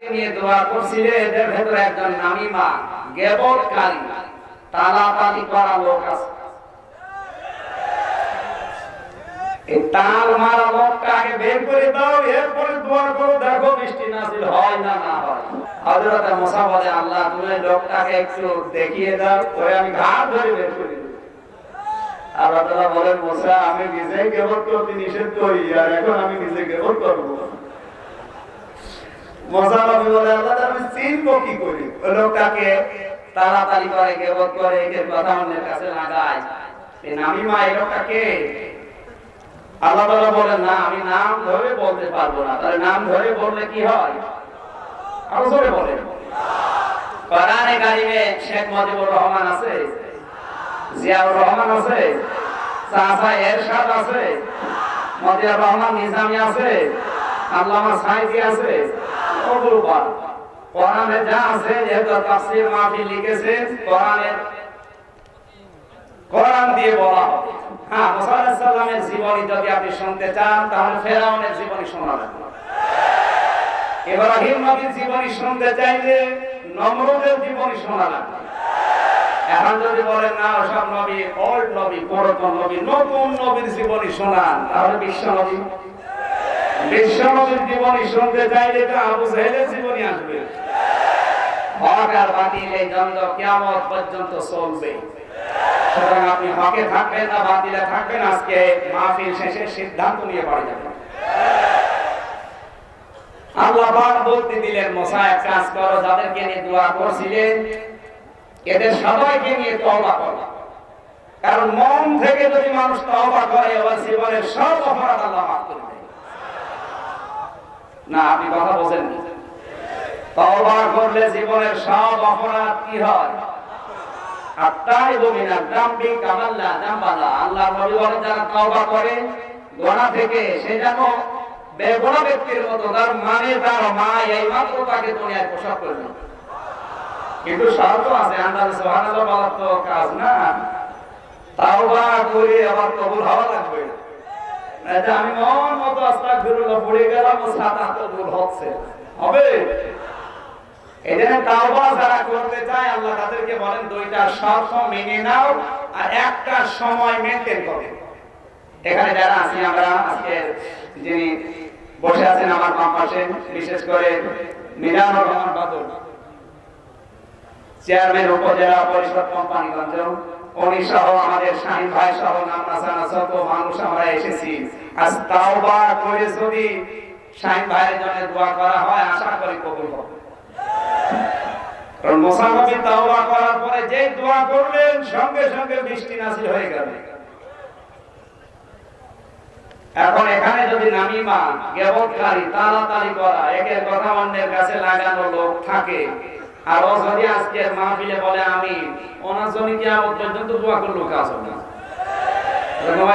নিয়ে দোয়া করছিলে, এদের ভেতরে একজন নামিমা গেবতকারী তালাতালি করা লোক আছে। এই তাল মারা লোকটাকে বের করে দাও, এরপরে দোয়া করো, দেখো বৃষ্টি নাযিল হয় না না হয়। হযরত মুসা বলে, আল্লাহ তুমি লোকটাকে একটু দেখিয়ে দাও, ওই আমি ঘাট ধরে বের করে দেব। আল্লাহ তাআলা বলেন, মুসা আমি নিজেই গিবত করতে নিষেধ করি, আর এখন আমি নিজে গিবত করব? মুসা নবী বলে, আল্লাহ আমি চিনবো কি করি? ওই লোকটাকে তাড়াতাড়ি করে গিবত করে এর কথা অন্যের কাছে লাগায়। এই নামিমা এই লোকটাকে আল্লাহ তাআলা বলেন, না আমি নাম ধরে বলতে পারবো না। তাহলে নাম ধরে বললে কি হয়? আরো জোরে বলেন। কোরআনে কারিমে শেখ মুজিবুর রহমান আছে, জিয়াউর রহমান আছে, চাচা এরশাদ আছে, মতিয়ার রহমান নিজামী আছে, আল্লামা সাইদি আছে। ওগুলো বাদ। কোরআনে যা আছে, যেহেতু তাফসীর মাহফিল লিখেছেন, কোরআন দিয়ে বলা হবে। হ্যাঁ, মুসা আলাইহিস সালামের জীবনী যদি আপনি শুনতে চান, তাহলে ফেরাউনের জীবনী শোনাবেন। ইব্রাহিম নবীর জীবনী শুনতে চাইলে নমরুদের জীবনী শোনাবেন। এখন যদি বলেন না সব নবী ওল্ড নবী, পুরাতন নবী, নতুন নবীর জীবনী শোনান, তাহলে বিশ্ব নবীর জীবনী শুনতে চাইলে তো আবু জাহেলের জীবনী আসবে। হক আর বাতিল এই দ্বন্দ্ব কিয়ামত পর্যন্ত চলবে। সুতরাং আপনি হকে থাকবেন না বাতিলে থাকবেন, আজকে মাহফিল শেষে সিদ্ধান্ত নিয়ে বাড়ি যাবেন। আল্লাহ পাক বলতে দিলেন, মুসা এক কাজ করো, যাদেরকে নিয়ে দোয়া করছিলেন এদের সবাইকে নিয়ে তওবা করো। কারণ মন থেকে যদি মানুষ তওবা করে, ওর জীবনের সব অপরাধ আল্লাহ মাফ করে দেয়। না আপনি কথা বোঝেন না। তওবা করলে জীবনের সব অপরাধ কি হয়? আত্তাইবু মিনাল যামবি কামাল্লা যামবালা। আল্লাহর নবী বলেন, যারা তওবা করে গুনাহ থেকে, সে যেন বেগুনাহ ব্যক্তির মতো, তার মানে তার মা এই মাত্র তাকে দুনিয়ায় প্রসব করবে। কিন্তু শর্ত আছে, আন্দাজে সুবহানাল্লাহ বলার তো কাজ না। তাওবা করে আবার কবুল হওয়া লাগবে। এটা আমি মন মতো আস্তাগফিরুল্লাহ পড়ে গেলাম, ও সাথে কবুল হচ্ছে হবে। এজন্য তাওবা যারা করতে চায়, আল্লাহ তাদেরকে বলেন দুইটা শর্ত মেনে নাও আর একটা সময় মেইনটেইন করো। এখানে যারা আছি আমরা, আজকে যিনি বসে আছেন আমার বাম পাশে, বিশেষ করে মিজানুর রহমান বাদল, চেয়ারম্যান উপজেলা পরিষদ কোম্পানিগঞ্জ, উনি সহ আমাদের শাহিন ভাই সহ নামনা যত মানুষ আমরা এসেছি, আজ তাওবা করে যদি শাহিন ভাইয়ের জন্য দোয়া করা হয়, আশা করি কবুল হবে। কারণ মুসা নবী তাওবা করার পরে যে দোয়া করলেন, সঙ্গে সঙ্গে বৃষ্টি নাযিল হয়ে গেল। এখন এখানে যদি নামিমা গিবতকারী তালাতালি করা, একের কথা অন্যের কাছে লাগানো লোক থাকে, আর ও যদি আজকের মাহফিলে বলে আমি ওনার জন্য কিয়ামত পর্যন্ত দোয়া করলো, কাজ হবে না।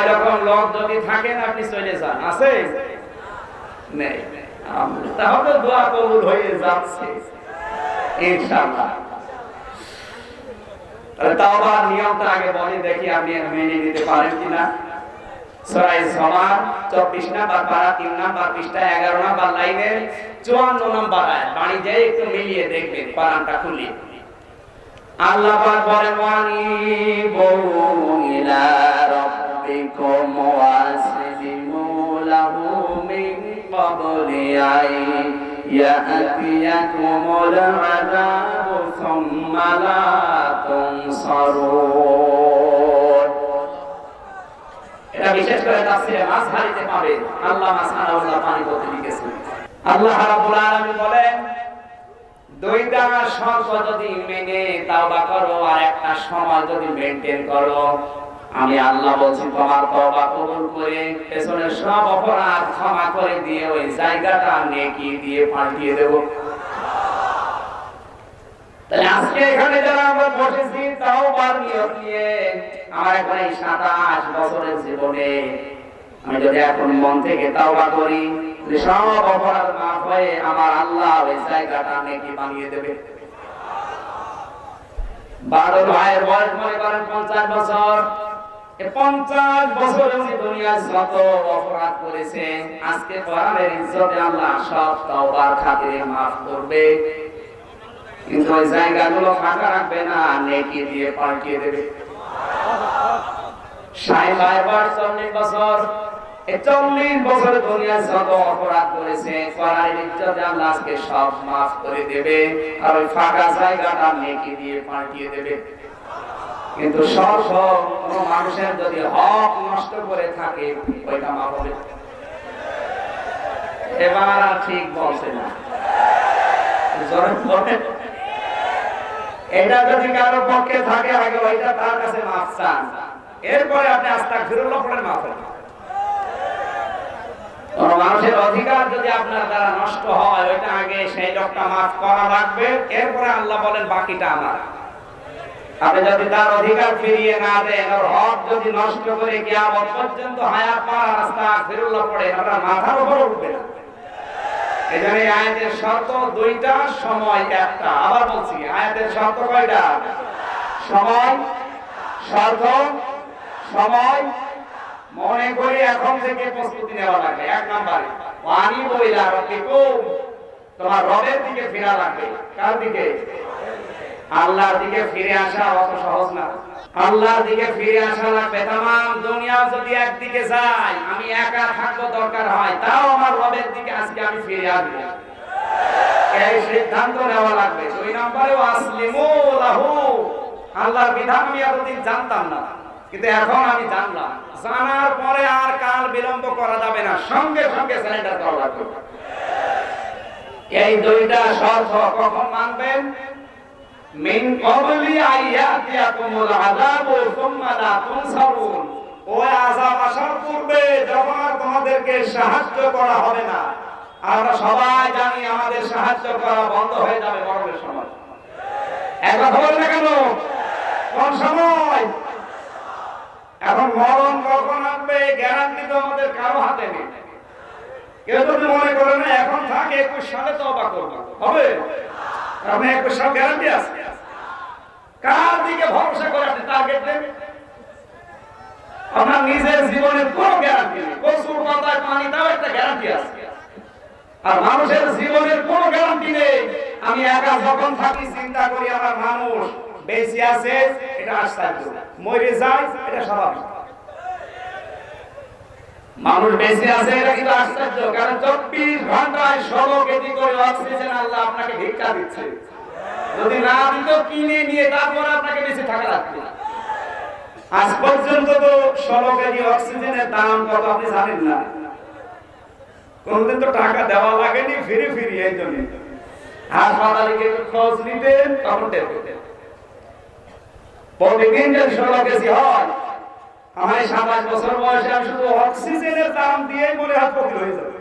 এরকম লোক যদি থাকেন, আপনি চলে যান। আছে নেই, তাহলে দোয়া কবুল হয়ে যাচ্ছে ইনশাআল্লাহ। তাওবার নিয়মটা আগে বলি, দেখি আপনি মেনে নিতে পারেন কিনা। সূরা জুমার 24 নাম্বার পারা 3 নাম্বার পৃষ্ঠা 11 নাম্বার লাইনের 54 নাম্বার আয়াত, বাণী যায় একটু মিলিয়ে দেখবেন, কোরআনটা খুলি। আল্লাহ পাক বলেন, ওয়ানিবু ইলা রাব্বিকুম ওয়াসলিমু লাহু মিন ক্বাবলি আন ইয়াতিয়াকুমুল আযাবু সুম্মা লা তুনসারুন। এটা বিশেষ করে তাফসীরে আজহারিতে পাবেন, আল্লামা সানাউল্লাহ পানি বলতে লিখেছেন। আল্লাহ রাব্বুল আলামিন বলেন, দুইটা শর্ত যদি মেনে তাওবা করো আর একটা সময় যদি মেইনটেইন করো, আমি আল্লাহ বলছি তোমার তওবা কবুল করে পেছনের সব অপরাধ ক্ষমা করে দিয়ে ওই জায়গাটা নেকি দিয়ে পাঠিয়ে দেব। তাহলে আজকে এখানে যারা আমরা বসেছি তাওবার নিয়ত নিয়ে, আমার এখন এই 27 বছরের জীবনে আমি যদি এখন মন থেকে তাওবা করি, সব অপরাধ মাফ হয়ে আমার আল্লাহ ওই জায়গাটা নেকি বানিয়ে দেবে। বাদল ভাইয়ের বয়স মনে করেন 50 বছর, 50 বছর দুনিয়ায় যত অপরাধ করেছে আজকে কোরআনের ইজ্জতে আল্লাহ সব তওবার খাতিরে maaf করবে, কিন্তু ওই জায়গাগুলো ফাঁকা রাখবে না, নেকি দিয়ে পাল্টিয়ে দেবে। সাইবার 40 বছর, 40 বছর দুনিয়ায় যত অপরাধ করেছে কোরআনের ইজ্জতে আল্লাহ আজকে সব maaf করে দেবে, আর ওই ফাঁকা জায়গাটা নেকি দিয়ে পাল্টিয়ে দেবে। কিন্তু সব কোন মানুষের যদি হক নষ্ট করে থাকে ওইটা মাফ হবে। এবার আর ঠিক বলছে না, এটা যদি কারো পক্ষে থাকে আগে ওইটা তার কাছে মাফ চান, এরপরে আপনি আস্তাগফিরুল্লাহ পড়েন, মাফ হবে। কোন মানুষের অধিকার যদি আপনার দ্বারা নষ্ট হয় ওইটা আগে সেই লোকটা মাফ করা লাগবে, এরপরে আল্লাহ বলেন বাকিটা আমার। আপনি যদি তার অধিকার ফিরিয়ে না দেন, ওর হক যদি নষ্ট করে কিয়ামত পর্যন্ত হায়াত পাওয়ার আস্তাগফিরুল্লাহ পড়ে আপনার মাথার উপর উঠবে না। এজন্য এই আয়াতের শর্ত দুইটা, সময় একটা। আবার বলছি, আয়াতের শর্ত কয়টা? সময়, শর্ত, সময়। মনে করি এখন থেকে প্রস্তুতি নেওয়া লাগবে। 1 নম্বরে ওয়ানি বইলা রাব্বিকুম, তোমার রবের দিকে ফিরা লাগবে। কার দিকে? আল্লাহর দিকে ফিরে আসা অত সহজ না। আল্লাহর দিকে ফিরে আসা লাগবে। তামাম দুনিয়া যদি একদিকে যায়, আমি একা থাকবো দরকার হয়, তাও আমার রবের দিকে আজকে আমি ফিরে আসবো, এই সিদ্ধান্ত নেওয়া লাগবে। 2 নম্বরে ওয়াসলিমু লাহু, আল্লাহর বিধান আমি এতদিন জানতাম না, কিন্তু এখন আমি জানলাম। জানার পরে আর কাল বিলম্ব করা যাবে না, সঙ্গে সঙ্গে সারেন্ডার করা লাগবে। এই দুইটা শর্ত কখন মানবেন? মিন ক্বাবলি আইয়াতিয়াকুমুল আযাবু সুম্মা লা তুনসারুন, ওই আযাব আসার পূর্বে যখন আর তোমাদেরকে সাহায্য করা হবে না। আমরা সবাই জানি আমাদের সাহায্য করা বন্ধ হয়ে যাবে মরণের সময়। একবার বলেন না কেন? কোন সময়? এখন মরণ কখন আসবে গ্যারান্টি তো আমাদের কারো হাতে নেই। কেউ যদি মনে করে না এখন থাকে 21 সালে তওবা করব, হবে? আপনি 21 সাল গ্যারান্টি আছে? কার দিকে ভরসা করে আপনি টার্গেট দেন? আপনার নিজের জীবনের কোনো গ্যারান্টি নেই। কসুর পাতায় পানি দাও, একটা গ্যারান্টি আছে। আর মানুষের জীবনের কোনো গ্যারান্টি নেই। আমি একা যখন থাকি চিন্তা করি আমার মানুষ বেঁচে আছে, এটা আশ্চর্য। মরে যায়, এটা স্বাভাবিক। মানুষ বেঁচে আছে এটা কিন্তু আশ্চর্য, কারণ 24 ঘন্টায় 16 কেজি করে অক্সিজেন আল্লাহ আপনাকে ভিক্ষা দিচ্ছে। যদি না দিত কিনে নিয়ে তারপর আপনাকে বেঁচে থাকা লাগবে। আজ পর্যন্ত তো 16 কেজি অক্সিজেনের দাম কত আপনি জানেন না। কোনদিন তো টাকা দেওয়া লাগেনি, ফিরে ফিরে এই জন্য হাসপাতালে গিয়ে খোঁজ নিতেন, তখন টের পেতেন। প্রতিদিন যদি 16 কেজি হয়, আমার 27 বছর বয়সে আমি শুধু অক্সিজেনের দাম দিয়ে মনে হয় ফকির হয়ে যাবে।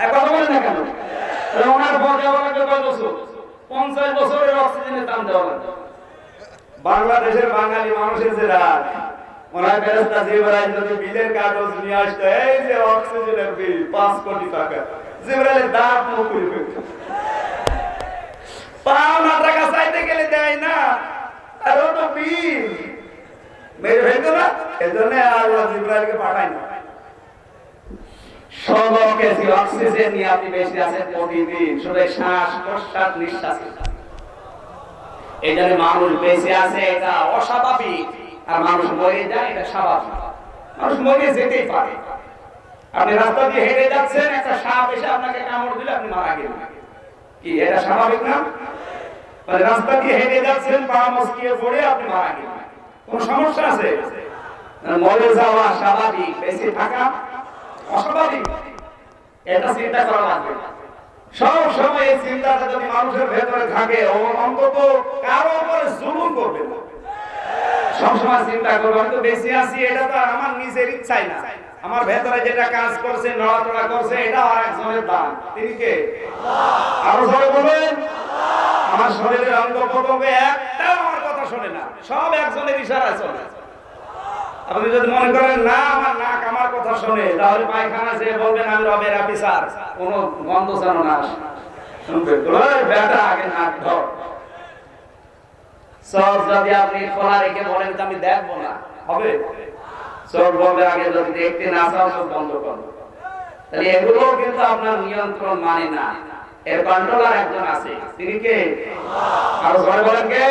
এক কথা বলেন না কেন? ওনার ভোট দেওয়া লাগবে কয় বছর? 50 বছরের অক্সিজেনের দাম দেওয়া লাগবে। বাংলাদেশের বাঙালি মানুষের যে রাত, ওনার ফেরেশতা জিবরাইল যদি বিলের কাগজ নিয়ে আসতো, এই যে অক্সিজেনের বিল 5 কোটি টাকা, জিবরাইলের দাঁত মুকুরি ফেলতো। পাওনা টাকা চাইতে গেলে দেয় না, আর ও তো বিল মেরে ফেলতো না। এজন্য আল্লাহ জিবরাইলকে পাঠায় না। 16 কেজি অক্সিজেন নিয়ে আপনি বেঁচে আছেন প্রতিদিন, শুধু শ্বাস প্রশ্বাস নিঃশ্বাস। এই জন্য মানুষ বেঁচে আছে এটা অস্বাভাবিক, আর মানুষ মরে যায় এটা স্বাভাবিক। মানুষ মরে যেতেই পারে। আপনি রাস্তা দিয়ে হেঁটে যাচ্ছেন, একটা সাপ এসে আপনাকে কামড় দিলে আপনি মারা গেলেন, কি এটা স্বাভাবিক না? মানে রাস্তা দিয়ে হেঁটে যাচ্ছেন, পা মচকিয়ে পড়ে আপনি মারা গেলেন, কোন সমস্যা আছে? মরে যাওয়া স্বাভাবিক, বেঁচে থাকা অস্বাভাবিক। এটা চিন্তা করা লাগবে। সব সময় এই চিন্তাটা যদি মানুষের ভেতরে থাকে, ও অন্তত কারো উপরে জুলুম করবে না। সবসময় চিন্তা করবো আমি তো বেঁচে আছি, এটা তো আমার নিজের ইচ্ছাই না। আমার ভেতরে যেটা কাজ করছে, নড়াচড়া করছে, এটা আর একজনের দান। তিনি কে? আরো জোরে বলেন। আমার শরীরের অঙ্গ প্রত্যঙ্গ একটাও আমার কথা শোনে না, সব একজনের ইশারায় চলে। আপনি যদি মনে করেন না আমার নাক আমার কথা শোনে, তাহলে পায়খানা যে বলবেন আমি রবের অফিসার, কোন গন্ধ যেন না শুনবে, বেটা আগে নাক ধর। সব যদি আপনি খোলা রেখে বলেন আমি দেখবো না, হবে? চোখ বন্ধ আগে যদি দেখতে না চাও চোখ বন্ধ করো। তাহলে এগুলো কিন্তু আপনার নিয়ন্ত্রণ মানে না, এর কন্ট্রোলার একজন আছে, তিনি কে? আরো জোরে বলেন কে?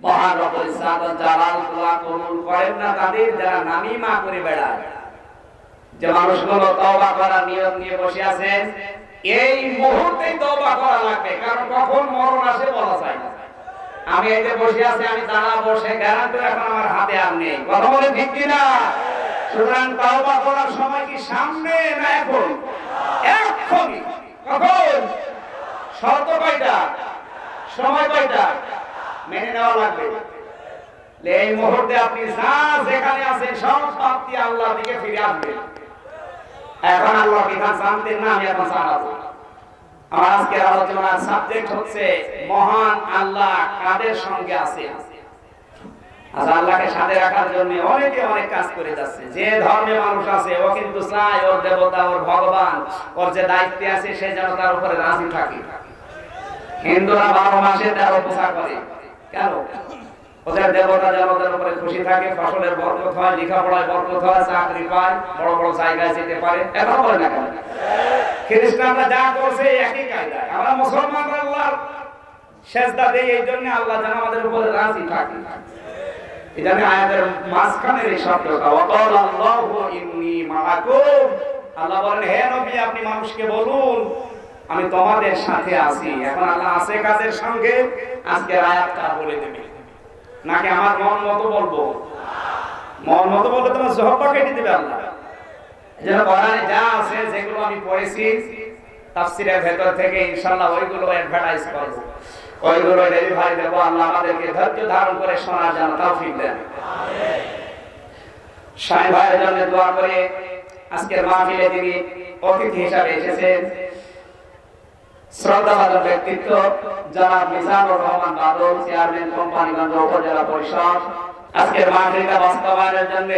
মহান রব্বুল ইজ্জত জালাল দোয়া কবুল করেন না তাদের যারা নামিমা করে বেড়ায়। যে মানুষগুলো তওবা করার নিয়ত নিয়ে বসে আছেন, এই মুহূর্তেই তওবা করা লাগবে, কারণ কখন মরণ আসে বলা যায় না। আমি এই যে বসে আছি, আমি দাঁড়াবো, সে গ্যারান্টি এখন আমার হাতে আর নেই। কথা বলে ঠিক কিনা? সুতরাং তওবা করার সময় কি সামনে না এখন? এখনই। কখন? শর্ত কয়টা? সময় কয়টা? মেনে নেওয়া লাগবে। এই মুহূর্তে আপনি যা যেখানে আছেন সব পাপটি আল্লাহর দিকে ফিরে আসবে। এখন আল্লাহ বিধান জানতেন না, আমি এখন জানাবো। আমার আজকের আলোচনার সাবজেক্ট হচ্ছে মহান আল্লাহ কাদের সঙ্গে আছে। আচ্ছা, আল্লাহকে সাথে রাখার জন্য অনেকে অনেক কাজ করে যাচ্ছে। যে ধর্মে মানুষ আছে ও কিন্তু চায় ওর দেবতা, ওর ভগবান, ওর যে দায়িত্বে আছে সে যেন তার উপরে রাজি থাকে। হিন্দুরা 12 মাসে 13 পূজা করে, কেন? ওদের দেবতা যেন ওদের উপরে খুশি থাকে, ফসলের বরকত হয়, লেখাপড়ায় বরকত হয়, চাকরি পায়, বড় বড় জায়গায় যেতে পারে। এখন বলে না কেন? খ্রিস্টানরা যা করছে একই কায়দায়, আমরা মুসলমানরা আল্লাহর সেজদা দেই এই জন্য আল্লাহ যেন আমাদের উপরে রাজি থাকে। এই জন্য আয়াতের মাঝখানের এই শব্দটা ওয়াকালা আল্লাহু ইন্নী মাআকুম, আল্লাহ বলেন হে নবী আপনি মানুষকে বলুন আমি তোমাদের সাথে আছি। এখন আল্লাহ আছে কাদের সঙ্গে? আজকের আয়াতটা বলে দেবে, নাকি আমার মন মতো বলবো? মন মতো বললে তোমার জহবা কেটে দিবে আল্লাহ। যেন কোরআনে যা আছে যেগুলো আমি পড়েছি তাফসীরের ভেতর থেকে ইনশাআল্লাহ ওইগুলো অ্যাডভার্টাইজ করব, ওইগুলো ডেলিভারি দেব। আল্লাহ আমাদেরকে ধৈর্য ধারণ করে শোনার জন্য তৌফিক দেন। আমিন। শাইখ ভাইয়ের জন্য দোয়া করে আজকের মাহফিলে যিনি অতিথি হিসেবে এসেছেন, শ্রদ্ধাভাজন ব্যক্তিত্ব জনাব মিজানুর রহমান বাদল, চেয়ারম্যান কোম্পানিগঞ্জ উপজেলা পরিষদ। আজকের মাহফিলটা বাস্তবায়নের জন্য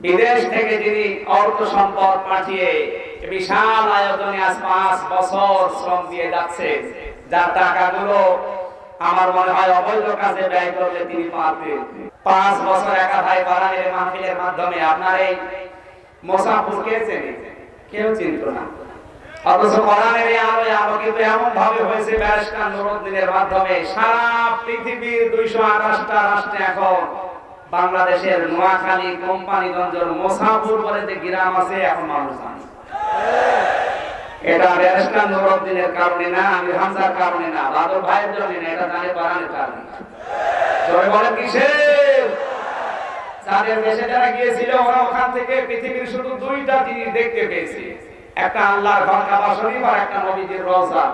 বিদেশ থেকে যিনি অর্থ সম্পদ পাঠিয়ে বিশাল আয়োজনে আজ 5 বছর শ্রম দিয়ে যাচ্ছে, যার টাকাগুলো আমার মনে হয় অবৈধ কাজে ব্যয় করলে তিনি পারতেন। 5 বছর একাধারে কোরআনের মাহফিলের মাধ্যমে আপনার এই মোসাফুরকে চেনে, কেউ চিনত না। অথচ কোরআনের এই আলোয় আলোকিত এমন ভাবে হয়েছে ব্যারিস্টার নুরউদ্দিনের মাধ্যমে সারা পৃথিবীর 228টা রাষ্ট্রে এখন বাংলাদেশের নোয়াখালী কোম্পানিগঞ্জের মোসাফুর বলে যে গ্রাম আছে এখন মানুষ জানে। এটা ব্যারিস্টার নুরউদ্দিনের কারণে না, আমি হামজার কারণে না, বাদল ভাইয়ের জন্য না, এটা জানে কোরআনের কারণে। জয় বলেন কিসের? যাদের দেশে যারা গিয়েছিল ওরা ওখান থেকে পৃথিবীর শুধু 2টা জিনিস দেখতে পেয়েছে, একটা আল্লাহর ঘর কাবা শরীফ আর একটা নবীজির রওজা।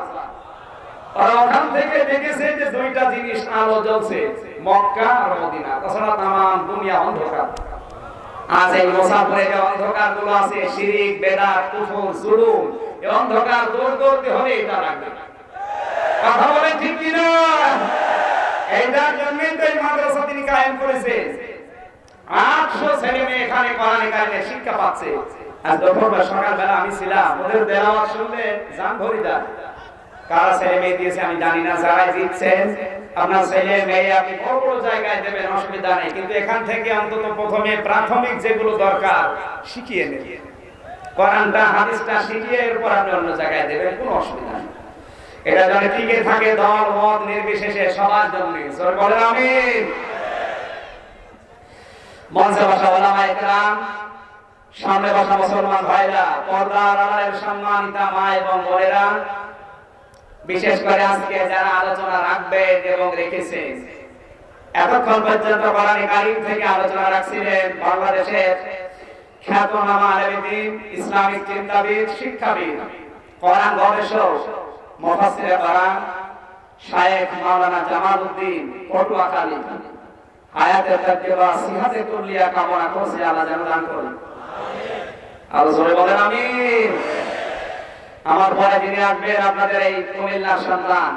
ওরা ওখান থেকে দেখেছে যে 2টা জিনিস আলো জ্বলছে, মক্কা আর মদিনা, তাছাড়া তামাম দুনিয়া অন্ধকার। আজ এই মুসাফিরে যে অন্ধকার গুলো আছে, শিরিক, বেদাত, কুফর, জুলুম, এই অন্ধকার দূর করতে হলে এটা লাগবে। কথা বলেন ঠিক কিনা? এইটার জন্যই তো এই মাদ্রাসা তিনি কায়েম করেছেন। 800 ছেলে মেয়ে এখানে কোরআনে কারিমের শিক্ষা পাচ্ছে। আজ দুপুরবেলা সকালবেলা আমি ছিলাম, ওদের তেলাওয়াত শুনলে জান ভরে যায়। কারা ছেলে মেয়ে দিয়েছে আমি জানি না, যারাই দিচ্ছেন আপনার ছেলে মেয়ে আপনি বড় বড় জায়গায় দেবেন, অসুবিধা নেই, কিন্তু এখান থেকে অন্তত প্রথমে প্রাথমিক যেগুলো দরকার শিখিয়ে নেন। কোরআনটা হাদিসটা শিখিয়ে এরপর আপনি অন্য জায়গায় দেবেন, কোনো অসুবিধা নেই। এটা যেন টিকে থাকে দল মত নির্বিশেষে সবার জন্য। জোরে বলেন আমিন। মঞ্চে বসা ওলামায়ে কেরাম, সামনে বসা মুসলমান ভাইরা, পর্দার আড়ালের সম্মানিতা মা এবং বোনেরা, বিশেষ করে আজকে যারা আলোচনা রাখবেন এবং রেখেছেন, এতক্ষণ পর্যন্ত কোরআন কারীম থেকে আলোচনা রাখছিলেন বাংলাদেশের খ্যাতনামা আলেমদ্বীন, ইসলামিক চিন্তাবিদ, শিক্ষাবিদ, কোরআন গবেষক, মুফাসসিরে কোরআন শায়েখ মাওলানা জামাল উদ্দিন পটুয়াখালী, হায়াতে তাজ্জুবা সিহাতে কুল্লিয়া কামনা করছি, আল্লাহ যেন দান করুন। আমিন। আল্লাহ জোরে বলেন আমিন। আমার পরে যিনি আসবেন আপনাদের এই কুমিল্লার সন্তান,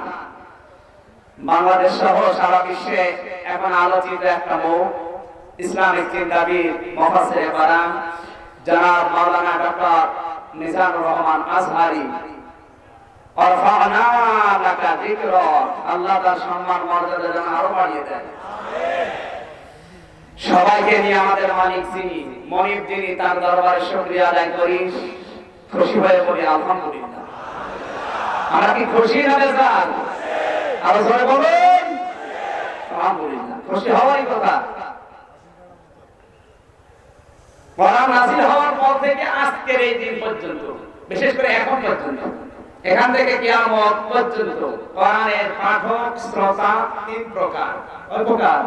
বাংলাদেশ সহ সারা বিশ্বে এখন আলোচিত একটা মুখ, ইসলামিক চিন্তাবিদ, মুফাসসিরে কোরআন জনাব মাওলানা ডক্টর মিজানুর রহমান আজহারী। লাকা যিকরাক, আল্লাহ তার সম্মান মর্যাদা যেন আরো বাড়িয়ে দেন। সবাইকে নিয়ে আমাদের মালিক যিনি, মনিব যিনি, তার দরবারে শুকরিয়া আদায় করি, খুশি হয়ে বলি আলহামদুলিল্লাহ। আমরা কি খুশি না বেজার? আরো জোরে বলুন আলহামদুলিল্লাহ। খুশি হওয়ারই কথা। কোরআন নাযিল হওয়ার পর থেকে আজকের এই দিন পর্যন্ত, বিশেষ করে এখন পর্যন্ত, এখান থেকে কিয়ামত পর্যন্ত কোরআনের পাঠক শ্রোতা তিন প্রকার। কয় প্রকার?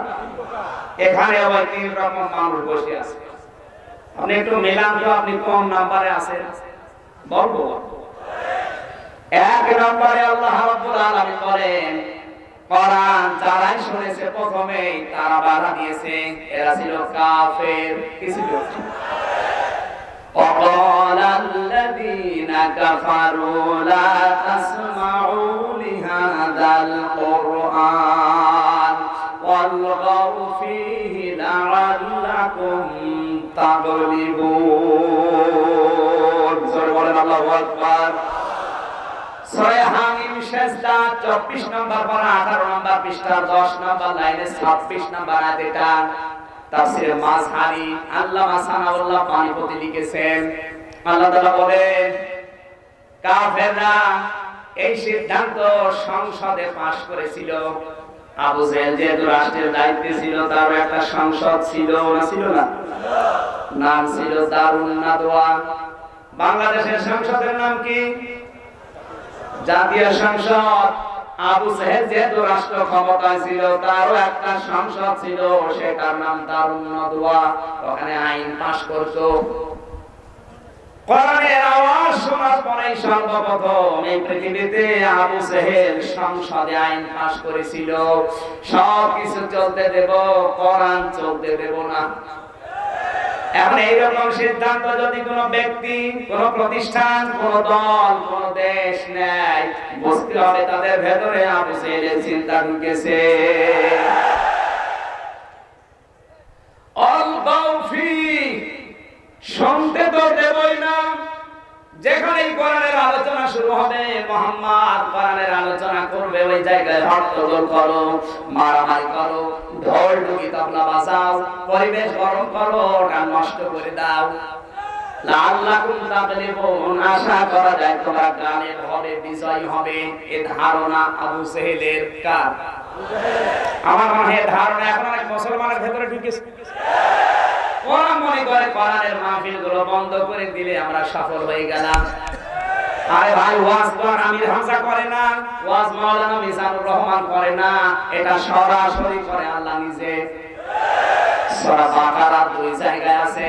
এখানে আবার তিন রকম মানুষ বসে আছে। আপনি একটু মিলান তো, আপনি কোন নাম্বারে আছেন বলবো। এক নম্বরে আল্লাহ রাব্বুল আলামিন বলেন, কোরআন যারাই শুনেছে প্রথমেই তারা বাধা দিয়েছে, এরা ছিল কাফের। কি ছিল? وقال الذين كفروا لا تسمعوا لهذا القرآن والغوا فيه لعلكم تغلبون। الله أكبر। সূরা হামিম সেজদা 24 নম্বর পারা 18 নম্বর পৃষ্ঠা 10 নম্বর লাইনে 26 নম্বর আয়াত। এটা তাফসীরে মাযহারি আল্লামা সানাউল্লাহ পানিপতি লিখেছেন। আল্লাহ তাআলা বলেন, কাফেররা এই সিদ্ধান্ত সংসদে পাশ করেছিল। আবু জেহেল যেহেতু রাষ্ট্রের দায়িত্বে ছিল, তার একটা সংসদ ছিল না? ছিল না? নাম ছিল দারুন নাদওয়া। বাংলাদেশের সংসদের নাম কি? জাতীয় সংসদ। আবু জেহেল যেহেতু রাষ্ট্র ক্ষমতায় ছিল, তারও একটা সংসদ ছিল, সেটার নাম দারুন নাদওয়া। ওখানে আইন পাশ করতো। কোরআনের আওয়াজ শোনার পরেই সর্বপ্রথম এই পৃথিবীতে আবু জেহেল সংসদে আইন পাশ করেছিল, সবকিছু চলতে দেব, কোরআন চলতে দেব না। এখন এইরকম সিদ্ধান্ত যদি কোন ব্যক্তি, কোন প্রতিষ্ঠান, কোন দল, কোন দেশ নেয়, বুঝতে হবে তাদের ভেতরে আবু জেহেলের চিন্তা ঢুকেছে। শুনতে তো দেবই না। যেখানেই কোরআনের আলোচনা শুরু হবে, মুহাম্মদ কোরআনের আলোচনা করবে, ওই জায়গায় হট্টগোল করো, মারামারি করো, ঢোল ঢুকি তবলা বাজাও, পরিবেশ গরম করো, গান নষ্ট করে দাও। লাআল্লাকুম তাগলিবুন, আশা করা যায় তোমরা গালিব হবে, বিজয়ী হবে। এই ধারণা আবু জেহেলের। কার? আমার মনে হয় ধারণা এখন অনেক মুসলমানের ভেতরে ঢুকেছে। ওরা মনে করে কোরআনের মাহফিলগুলো বন্ধ করে দিলে আমরা সফল হয়ে গেলাম। আরে ভাই, ওয়াজ তো আমির হামজা করে না, ওয়াজ মাওলানা মিজানুর রহমান করে না, এটা সরাসরি করে আল্লাহ নিজে। সূরা বাকারা 2 জায়গায় আছে,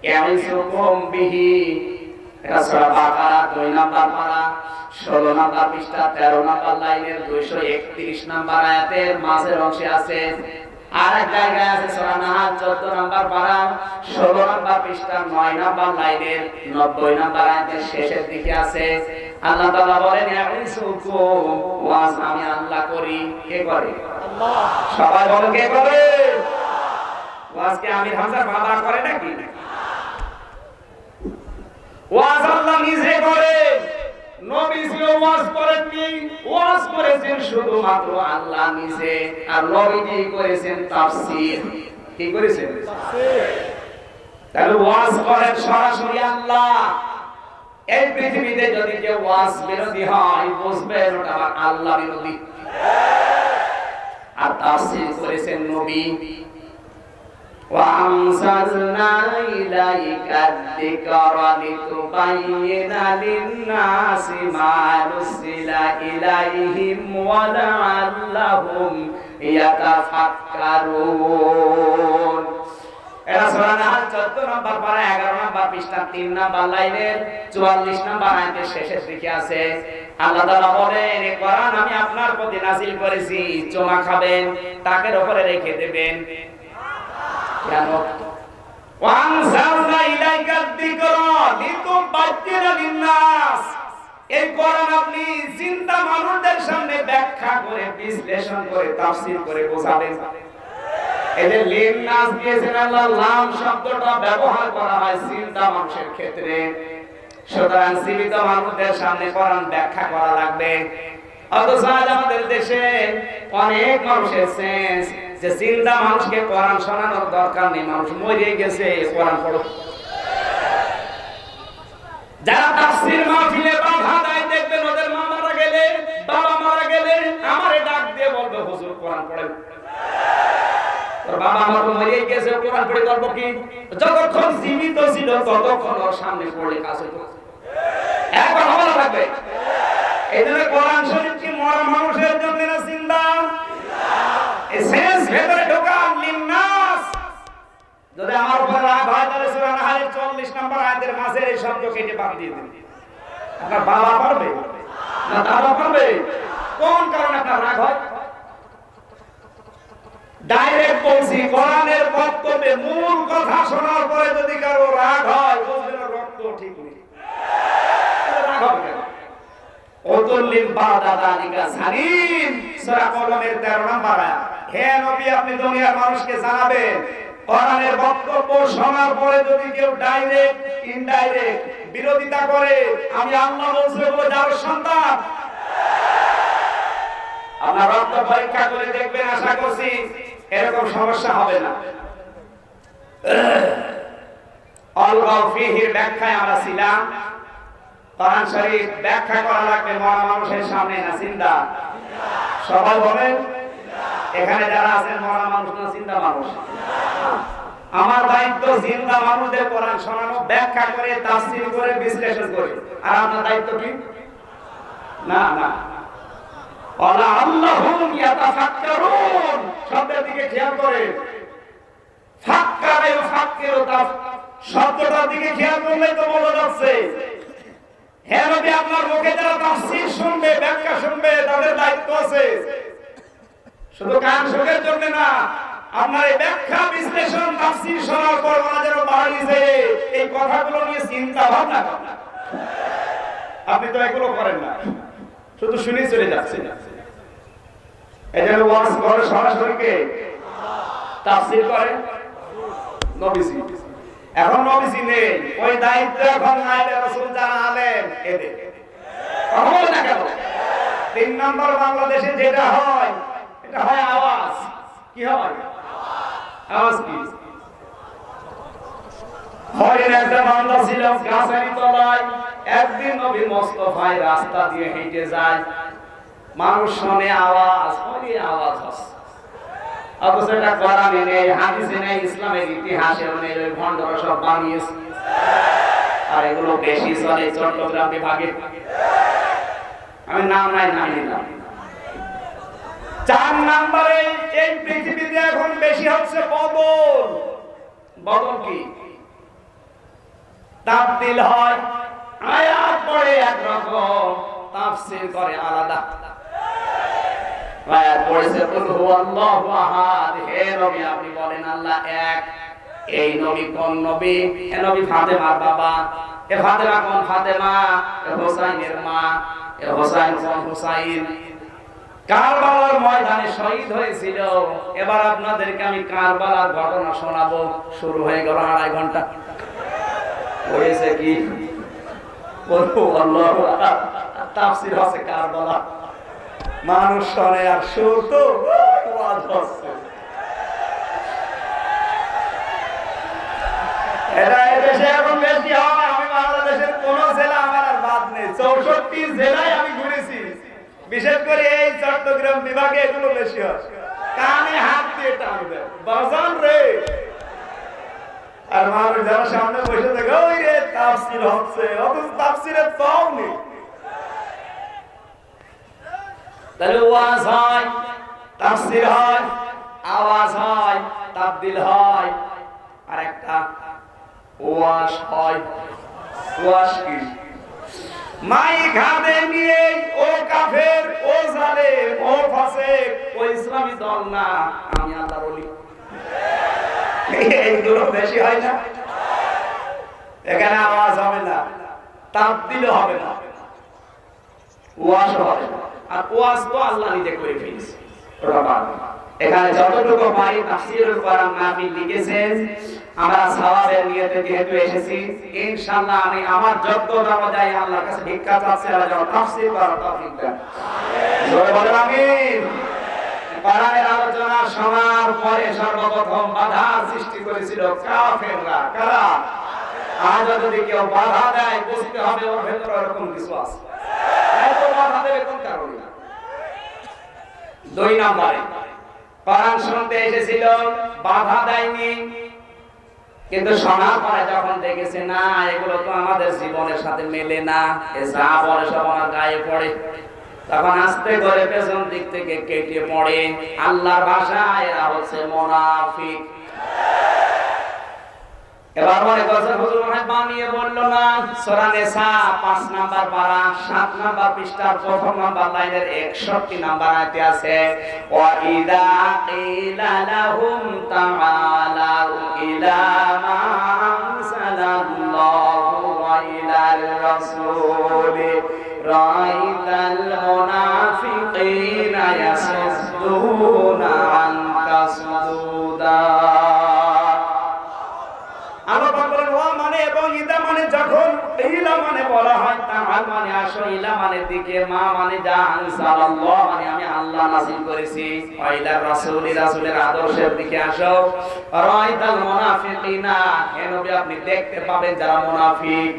ইয়াইসুকুম বিহি। এটা সূরা বাকারা 2 নম্বর পারা 16 নম্বর পৃষ্ঠা 13 নম্বর লাইনের 231 নম্বর আয়াতের মাঝের অংশে আছে। আরেক জায়গায় আছে সূরা নাহাল 14 নম্বর পারা 16 নম্বর পৃষ্ঠা 9 নম্বর লাইনের 90 নম্বর আয়াতের শেষের দিকে আছে। আল্লাহ তাআলা বলেন, ইয়াইসুকুম, ওয়াজ আমি আল্লাহ করি। কে করে? আল্লাহ। সবাই বলো, কে করে? ওয়াজ কি আমির হামজা বাবা করে নাকি? ওয়াজ আল্লাহ নিজে করে। নবীজিও ওয়াজ করেননি, ওয়াজ করেছেন শুধুমাত্র আল্লাহ নিজে। আর নবীজি করেছেন তাফসীর। কি করেছেন? তাফসীর। তাহলে ওয়াজ করেন সরাসরি আল্লাহ। এই পৃথিবীতে যদি কেউ ওয়াজ বিরোধী হয়, বুঝবেন ওটা আল্লাহ বিরোধী। আর তাফসীর করেছেন নবী। وَأَنزَلْنَا إِلَيْكَ الذِّكْرَ لِتُبَيِّنَ لِلنَّاسِ مَا نُزِّلَ إِلَيْهِمْ وَلَعَلَّهُمْ يَتَفَكَّرُونَ। এটা সূরা নাহাল 14 নম্বর পারা 11 নম্বর পৃষ্ঠা 3 নম্বর লাইনের 44 নম্বর আয়াতের শেষের দিকে আছে। আল্লাহ তাআলা বলেন, এই কোরআন আমি আপনার প্রতি নাযিল করেছি, চুমা খাবেন, তাকের উপরে রেখে দেবেন। কেন? ওয়ানজালনা ইলাইকা যিকরা লিতুবায়্যিনা লিন-নাস। এই কোরআন আপনি চিন্তা মানুষদের সামনে ব্যাখ্যা করে, বিশ্লেষণ করে, তাফসীর করে বোঝাবেন। এই যে লিন-নাস দিয়েছেন আল্লাহ, লাম শব্দটা ব্যবহার করা হয় চিন্তা মানুষের ক্ষেত্রে। সুতরাং জীবিত মানুষদের সামনে কোরআন ব্যাখ্যা করা লাগবে। অথচ আজ আমাদের দেশে অনেক মানুষের সেন্স যে চিন্তা মানুষকে কোরআন শোনানোর দরকার নেই, মানুষ মরে গেছে কোরআন পড়ো। যারা তাফসীর মাহফিলে বাধা দেয় দেখবেন ওদের মা মারা গেলে, বাবা মারা গেলে আমারে ডাক দিয়ে বলবে হুজুর কোরআন পড়েন। তোর বাবা মা তো মরে গেছে, কোরআন পড়ে করব কি? যতক্ষণ জীবিত ছিল ততক্ষণ ওর সামনে পড়লে কাজ হতো। একবার ভালো লাগবে। এইজন্য কোরআন শরীফ কি মরা মানুষের জন্য না জিন্দা? এসেন্স ভেতরে ঢোকান লিন্নাস। যদি আমার উপর রাগ হয় তাহলে সূরা নাহলের 40 নম্বর আয়াতের মাঝের এই শব্দ কেটে বাদ দিয়ে দিন। আপনার বাবা পারবে না দাদা পারবে? কোন কারণে আপনার রাগ হয়? ডাইরেক্ট বলছি, কোরআনের বক্তব্যে মূল কথা শোনার পরে যদি কারো রাগ হয় বুঝবেন রক্ত ঠিক নেই। রাগ হবে কেন? ওতুল্লিম বাদা দালিকা সানিন, সূরা কলমের 13 নম্বর আয়াত। হে নবী, আপনি দুনিয়ার মানুষকে জানাবেন কোরআনের বক্তব্য শোনার পরে যদি কেউ ডাইরেক্ট ইনডাইরেক্ট বিরোধিতা করে, আমি আল্লাহ বলছি ওগুলো যার সন্তান। আপনার রক্ত পরীক্ষা করে দেখবেন, আশা করছি এরকম সমস্যা হবে না। আল-গাও ফিহির ব্যাখ্যায় আমরা ছিলাম। কোরআন শরীফ ব্যাখ্যা করা লাগবে মরা মানুষের সামনে না জিন্দা? সবাই বলেন এখানে যারা আছেন মরা মানুষ না জিন্দা মানুষ? আমার দায়িত্ব জিন্দা মানুষদের কোরআন শোনানো, ব্যাখ্যা করে, তাফসীর করে, বিশ্লেষণ করে। আর আপনার দায়িত্ব কি? না না, ওয়ালা আল্লাহুম ইয়াতাফাক্কারুন শব্দের দিকে খেয়াল করে। ফাক্কারা ইউফাক্কিরু শব্দটার দিকে খেয়াল করলে তো বোঝা যাচ্ছে। হে নবী, আপনার মুখে যারা তাফসীর শুনবে, ব্যাখ্যা শুনবে, তাদের দায়িত্ব আছে। শুধু কান শোকের জন্য না, আপনার এই ব্যাখ্যা বিশ্লেষণ তাফসীর শোনার পর ওরা যেন বাড়ি যে এই কথাগুলো নিয়ে চিন্তা ভাবনা করেন। আপনি তো এগুলো করেন না, শুধু শুনেই চলে যাচ্ছেন। এজন্য ওয়াজ করে সরাসরি কে তাফসীর করে? নবীজি। এখন নবীজি নেই, ওই দায়িত্ব এখন নায়েবে রাসূল যারা আলেম এদের। কথা বলেন না কেন? 3 নম্বর বাংলাদেশে যেটা হয়, এটা হয় আওয়াজ। কি হয়? আওয়াজ কি হয়? একটা বান্দা ছিল গাছের তলায়, একদিন নবী মুস্তাফায় রাস্তা দিয়ে হেঁটে যায়, মানুষ শুনে আওয়াজ, ওই আওয়াজ হচ্ছে। অথচ এটা কোরআনে নেই, হাদিসে নেই, ইসলামের ইতিহাসেও নেই, ওই ভণ্ডরা সব বানিয়েছে। আর এগুলো বেশি চলে চট্টগ্রাম বিভাগে। আমি নাম নাই নাম নিলাম। 4 নম্বরে এই পৃথিবীতে এখন বেশি হচ্ছে বদল। বদল কি? তাবদীল হয়, আয়াত পড়ে একরকম, তাফসীর করে আলাদা। আয়াত পড়েছে কুল হুয়াল্লাহু আহাদ, হে নবী আপনি বলেন আল্লাহ এক। এই নবী কোন নবী? এ নবী ফাতেমার বাবা। এ ফাতেমা কোন ফাতেমা? এ হোসাইনের মা। এ হোসাইন কোন হোসাইন? কারবালার ময়দানে শহীদ হয়েছিল। এবার আপনাদেরকে আমি কারবালার ঘটনা শোনাবো। শুরু হয়ে গেল 2.5 ঘন্টা। হয়েছে কি? বলবো আল্লাহু আহাদ, তাফসীর হচ্ছে কারবালা। মানুষ শুনে আর সুর তো ওয়াজ হচ্ছে। এটা এদেশে এখন বেশি হয়। আমি বাংলাদেশের কোন জেলা আমার আর বাদ নেই, 64 জেলায় আমি ঘুরেছি। বিশেষ করে এই চট্টগ্রাম বিভাগে এগুলো বেশি হয়। কানে হাত দিয়ে টানবে বাজান রে, আর মানুষ যারা সামনে বসে থাকে ওই রে তাফসীর হচ্ছে, অথচ তাফসীরের তাও নেই। তাহলে ওয়াজ হয়, তাফসীর হয়, আওয়াজ হয়, তাবদীল হয়, আর একটা ওয়াজ হয়। ওয়াজ কি? মাইক হাতে নিয়ে ও কাফের, ও জালেম, ও ফাসিক, ও ইসলামী দল না, আমি আল্লাহর ওলি। এইগুলো বেশি হয় না? এখানে আওয়াজ হবে না, তাবদীল হবে না, ওয়াজ হবে না। আর ওয়াজ তো আল্লাহ নিজে করে ফেলেছে। এখানে যতটুকু পারি তাফসীরুল কোরআন মাহফিল লিখেছেন, আমরা সওয়াবের নিয়তে যেহেতু এসেছি, ইনশাআল্লাহ আমি আমার যোগ্যতা অনুযায়ী আল্লাহর কাছে ভিক্ষা চাচ্ছি, আল্লাহ যেন তাফসীর করার তৌফিক দেন। জোরে বলেন আমিন। কোরআনের আলোচনা শোনার পরে সর্বপ্রথম বাধা সৃষ্টি করেছিল কাফেররা। কারা? আজ যদি কেউ বাধা দেয় বুঝতে হবে ওর ভেতরে এরকম কিছু আছে। এত বাধা দেবে কোন কারণে? 2 নম্বরে কোরআন শুনতে এসেছিল, বাধা দেয়নি, কিন্তু শোনার পরে যখন দেখেছে না এগুলো তো আমাদের জীবনের সাথে মেলে না, এ যা বলে সব আমার গায়ে পড়ে, তখন আস্তে করে পেছন দিক থেকে কেটে পড়ে। আল্লাহর ভাষায় এরা হচ্ছে মুনাফিক। এবার মনে করছে হুজুর মনে বানিয়ে বললো না। সূরা নিসা 5 নাম্বার পারা 7 নাম্বার পৃষ্ঠার 1ম নাম্বার লাইনের 61 নাম্বার আয়াতে আছে, ওয়া ইদা কিলা লাহুম তাআলাউ ইলা মা আনসালাল্লাহু ওয়া ইলার রাসূলি রাআইতাল মুনাফিকিনা ইয়াসুদ্দুনা আনকা সুদুদা। আল্লাহ পাক বলেন ওয়া মানে এবং ইদা মানে যখন, ইলা মানে বলা হয়, তাআল মানে আসো, ইলা মানে দিকে, মা মানে যা, আনসালাল্লাহ মানে আমি আল্লাহ নাযিল করেছি, ওয়া ইলার রাসূলি রাসূলের আদর্শের দিকে আসো, রাআইতাল মুনাফিকিনা হে নবী আপনি দেখতে পাবেন যারা মুনাফিক,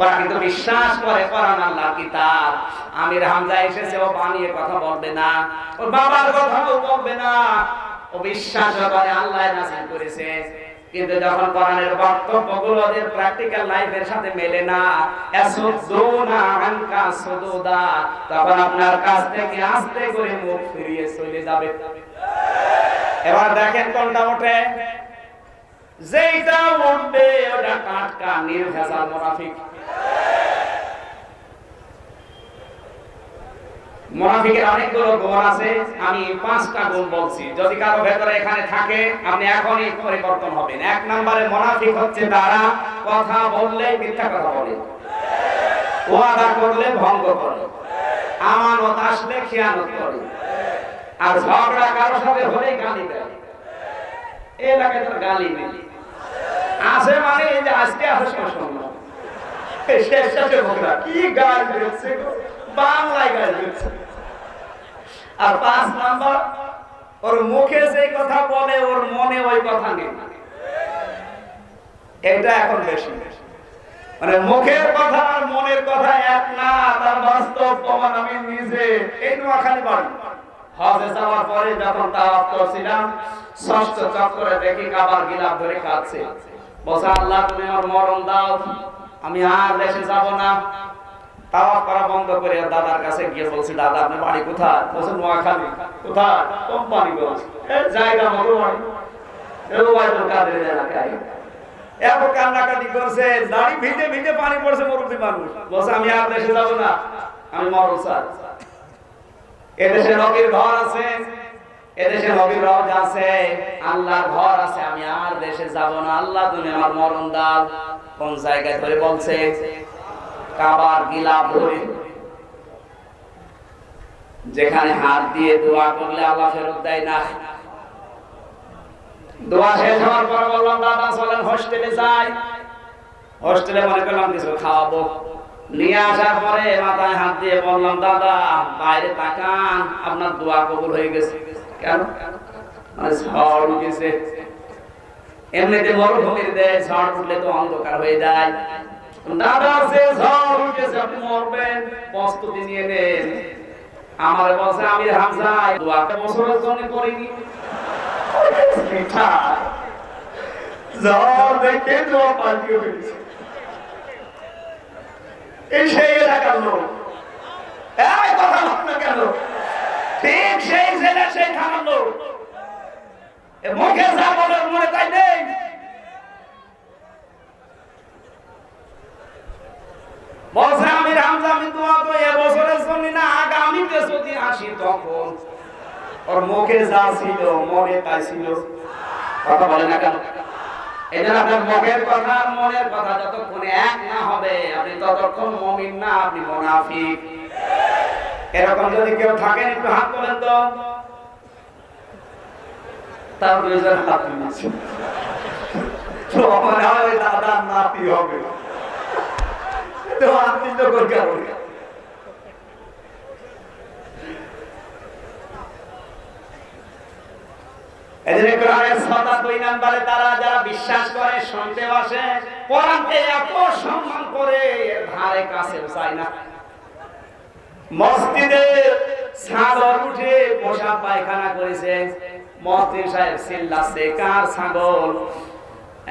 ওরা কিন্তু বিশ্বাস করে কোরআন আল্লাহর কিতাব। আমির হামজা এসেছে, ও বানিয়ে কথা বলবে না, ওর বাবার কথাও বলবে না, ও বিশ্বাস করে আল্লাহ নাযিল করেছে। কিন্তু যখন কোরআনের বক্তব্যগুলো ওদের প্র্যাকটিক্যাল লাইফের সাথে মেলে না, আসুদুনা আনকা সুদুদা, তখন আপনার কাছ থেকে আস্তে করে মুখ ফিরিয়ে চলে যাবে। এবার দেখেন কোনটা ওঠে, যেটা উঠবে ওটা টাটকা নির্ভেজাল মুনাফিক। মুনাফিকের অনেকগুলো গুণ আছে, আমি 5টা গুণ বলছি, যদি কারো ভেতরে এখানে থাকে আপনি এখনই পরিবর্তন হবেন। 1 নম্বরে মুনাফিক হচ্ছে তারা কথা বললে মিথ্যা কথা বলে, ওয়াদা করলে ভঙ্গ করে, আমানত আসলে খেয়ানত করে, আর ঝগড়া কারোর সাথে হলেই গালি দেয়। এই এলাকায় তোর গালি নেই আছে মানে এই যে আজকে আসে শুনলাম শেষ শেষে বকরা কি গাল দিচ্ছে, বাংলায় গাল দিচ্ছে। আর 5 নাম্বার, ওর মুখে যে কথা বলে ওর মনে ওই কথা নেই। এটা এখন বেশি, মানে মুখের কথা আর মনের কথা এক না, তার বাস্তব প্রমাণ আমি নিজে এই নোয়াখালী বাড়ি হজে যাওয়ার পরে যখন তাওয়াফ করছিলাম, 6ষ্ঠ চক্করে দেখি কাবার গিলাফ ধরে কাঁদছে, বলছে আল্লাহ তুমি আমার মরণ দাও, আমি আর দেশে যাব না। তাওয়াফ করা বন্ধ করে দাদার কাছে গিয়ে বলছি, দাদা আপনি বাড়ি কোথায়? বলছে নোয়াখালী। কোথায়? কোম্পানিগঞ্জ। এই জায়গা মতো বাড়ি, রুবাইদুল কাদের এলাকায়। এত কান্নাকাটি করছে, দাড়ি ভিজে ভিজে পানি পড়ছে, মুরব্বী মানুষ। বলছে আমি আর দেশে যাব না, আমি মরণ চাই। এদেশে নবীর ঘর আছে, এদেশে নবীর রওজা আছে, আল্লাহর ঘর আছে, আমি আর দেশে যাব না, আল্লাহ তুমি আমার মরণ দাও। কোন জায়গায় ধরে বলছে? কাবার গিলাফ ধরে, যেখানে হাত দিয়ে দোয়া করলে আল্লাহ ফেরত দেয় না। দোয়া শেষ হওয়ার পর বললাম দাদা চলেন হোস্টেলে যাই। হোস্টেলে মনে করলাম কিছু খাওয়াবো, নিয়ে আসার পরে মাথায় হাত দিয়ে বললাম দাদা বাইরে তাকান, আপনার দোয়া কবুল হয়ে গেছে। কেন? মানে ঝড় উঠেছে, এমনিতে মরুভূমির দেশ, ঝড় উঠলে তো অন্ধকার হয়ে যায়। দাদা সে ঝড় উঠেছে, আপনি মরবেন, প্রস্তুতি নিয়ে নেন। আমার বলছে আমি হামজা দোয়াটা বছরের জন্য করিনি, ঝড় দেখে দোয়া পাল্টিয়ে ফেলেছে। এই সেই এলাকার লোক, এই কথা বল না কেন? ঠিক সেই জেলা সেই থানার লোক, মুখে যা বলে মনে তাই নেই। বলছে আমি হামজা আমি দোয়া তো এবছরের জন্য না, আগামীতে যদি আসি তখন। ওর মুখে যা ছিল মনে তাই ছিল, কথা বলে না কেন? এই জন্য আপনার মুখের কথা আর মনের কথা যতক্ষণ এক না হবে আপনি ততক্ষণ মুমিন না, আপনি মুনাফিক। এরকম যদি কেউ থাকেন একটু হাত তোলেন তো, তার দুইজন হাত তুলেছে। তো মনে হয় দাদা নাতি হবে, তো আপনি তো করবেন। এজন্য কোরআনের ২ নম্বরে তারা যারা বিশ্বাস করে শুনতে বসে, কোরআনকে এত সম্মান করে এর ধারে কাছে যায় না। মসজিদে ছাগল উঠে পোশাক পায়খানা করেছে, মসজিদ সাহেব চিল্লাচ্ছে কার ছাগল?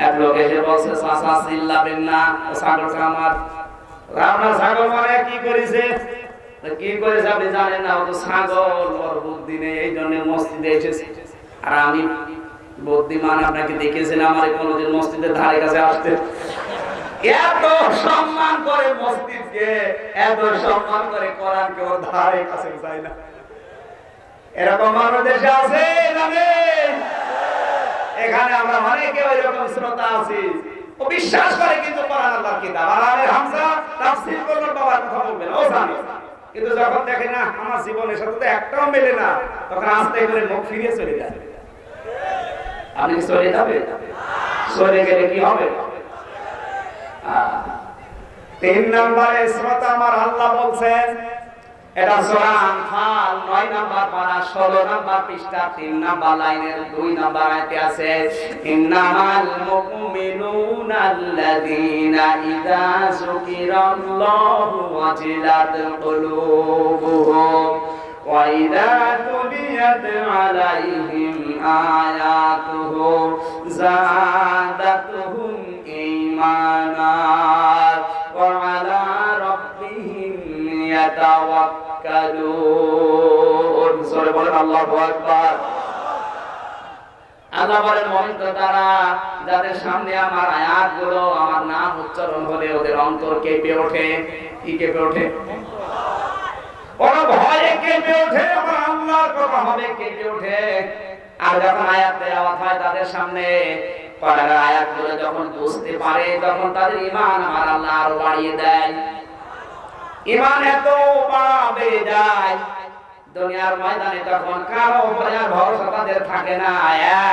এক লোক এসে বলছে চাচা চিল্লাবেন না, ও ছাগলটা আমার। আপনার ছাগল মানে কি করেছে? কি করেছে আপনি জানেন না? ও তো ছাগল, ওর বুদ্ধি নেই, এই জন্য মসজিদে এসেছে। আর আমি বুদ্ধিমান, আপনাকে দেখেছিলাম আমার কোনদিন মসজিদের ধারে কাছে আসতে। এত সম্মান করে মসজিদকে, এত সম্মান করে কোরআনকে, ওর ধারে কাছে যায় না। এরকম মানুষ দেশে আছে জানে? এখানে আমরা অনেকে ওইরকম শ্রোতা আছি, ও বিশ্বাস করে কিন্তু কোরআন আল্লাহর কিতাব। আর আমির হামজা তাফসীর করলো, বাবার কথা বলবেন, ও জানে। কিন্তু যখন দেখে না আমার জীবনের সাথে তো একটাও মেলে না, তখন আস্তে করে মুখ ফিরিয়ে চলে যায়। আপনি কি চলে যাবে? চলে গেলে কি হবে? ৩ নম্বরে শ্রোতা আমার আল্লাহ বলছেন, এটা সূরা আনফাল ৯ নম্বর পারা ১৬ নম্বর পৃষ্ঠা ৩ নম্বর লাইনের ২ নম্বর আয়াতে আছে, ইন্নামাল মুমিনুনা আল্লাযীনা ইযা যুকিরাল্লাহু ওয়াজিলাত কুলুবুহুম ওয়া ইযা তুলিয়াত আলাইহিম আয়াতুহু যাদাতুহুম ঈমানা ওয়া আলা রাব্বিহিম ইয়াতাওয়াক্কালুন। সূরা বলেন আল্লাহু আকবার। আল্লাহ বলেন মুমিন তো তারা যাদের সামনে আমার আয়াতগুলো, আমার নাম উচ্চারণ হলে ওদের অন্তর কেঁপে ওঠে। কি কেঁপে ওঠে? ওরা ভয়ে কেঁপে ওঠে, আমার আল্লাহর কথা হবে কেঁপে ওঠে। আর যখন আয়াত তেলাওয়াত হয় তাদের সামনে, কোরআনের আয়াতগুলো যখন বুঝতে পারে, তখন তাদের ঈমান আমার আল্লাহ আরো বাড়িয়ে দেয়। ঈমান এত বেড়ে যায়, দুনিয়ার ময়দানে তখন কারো উপরে আর ভরসা তাদের থাকে না,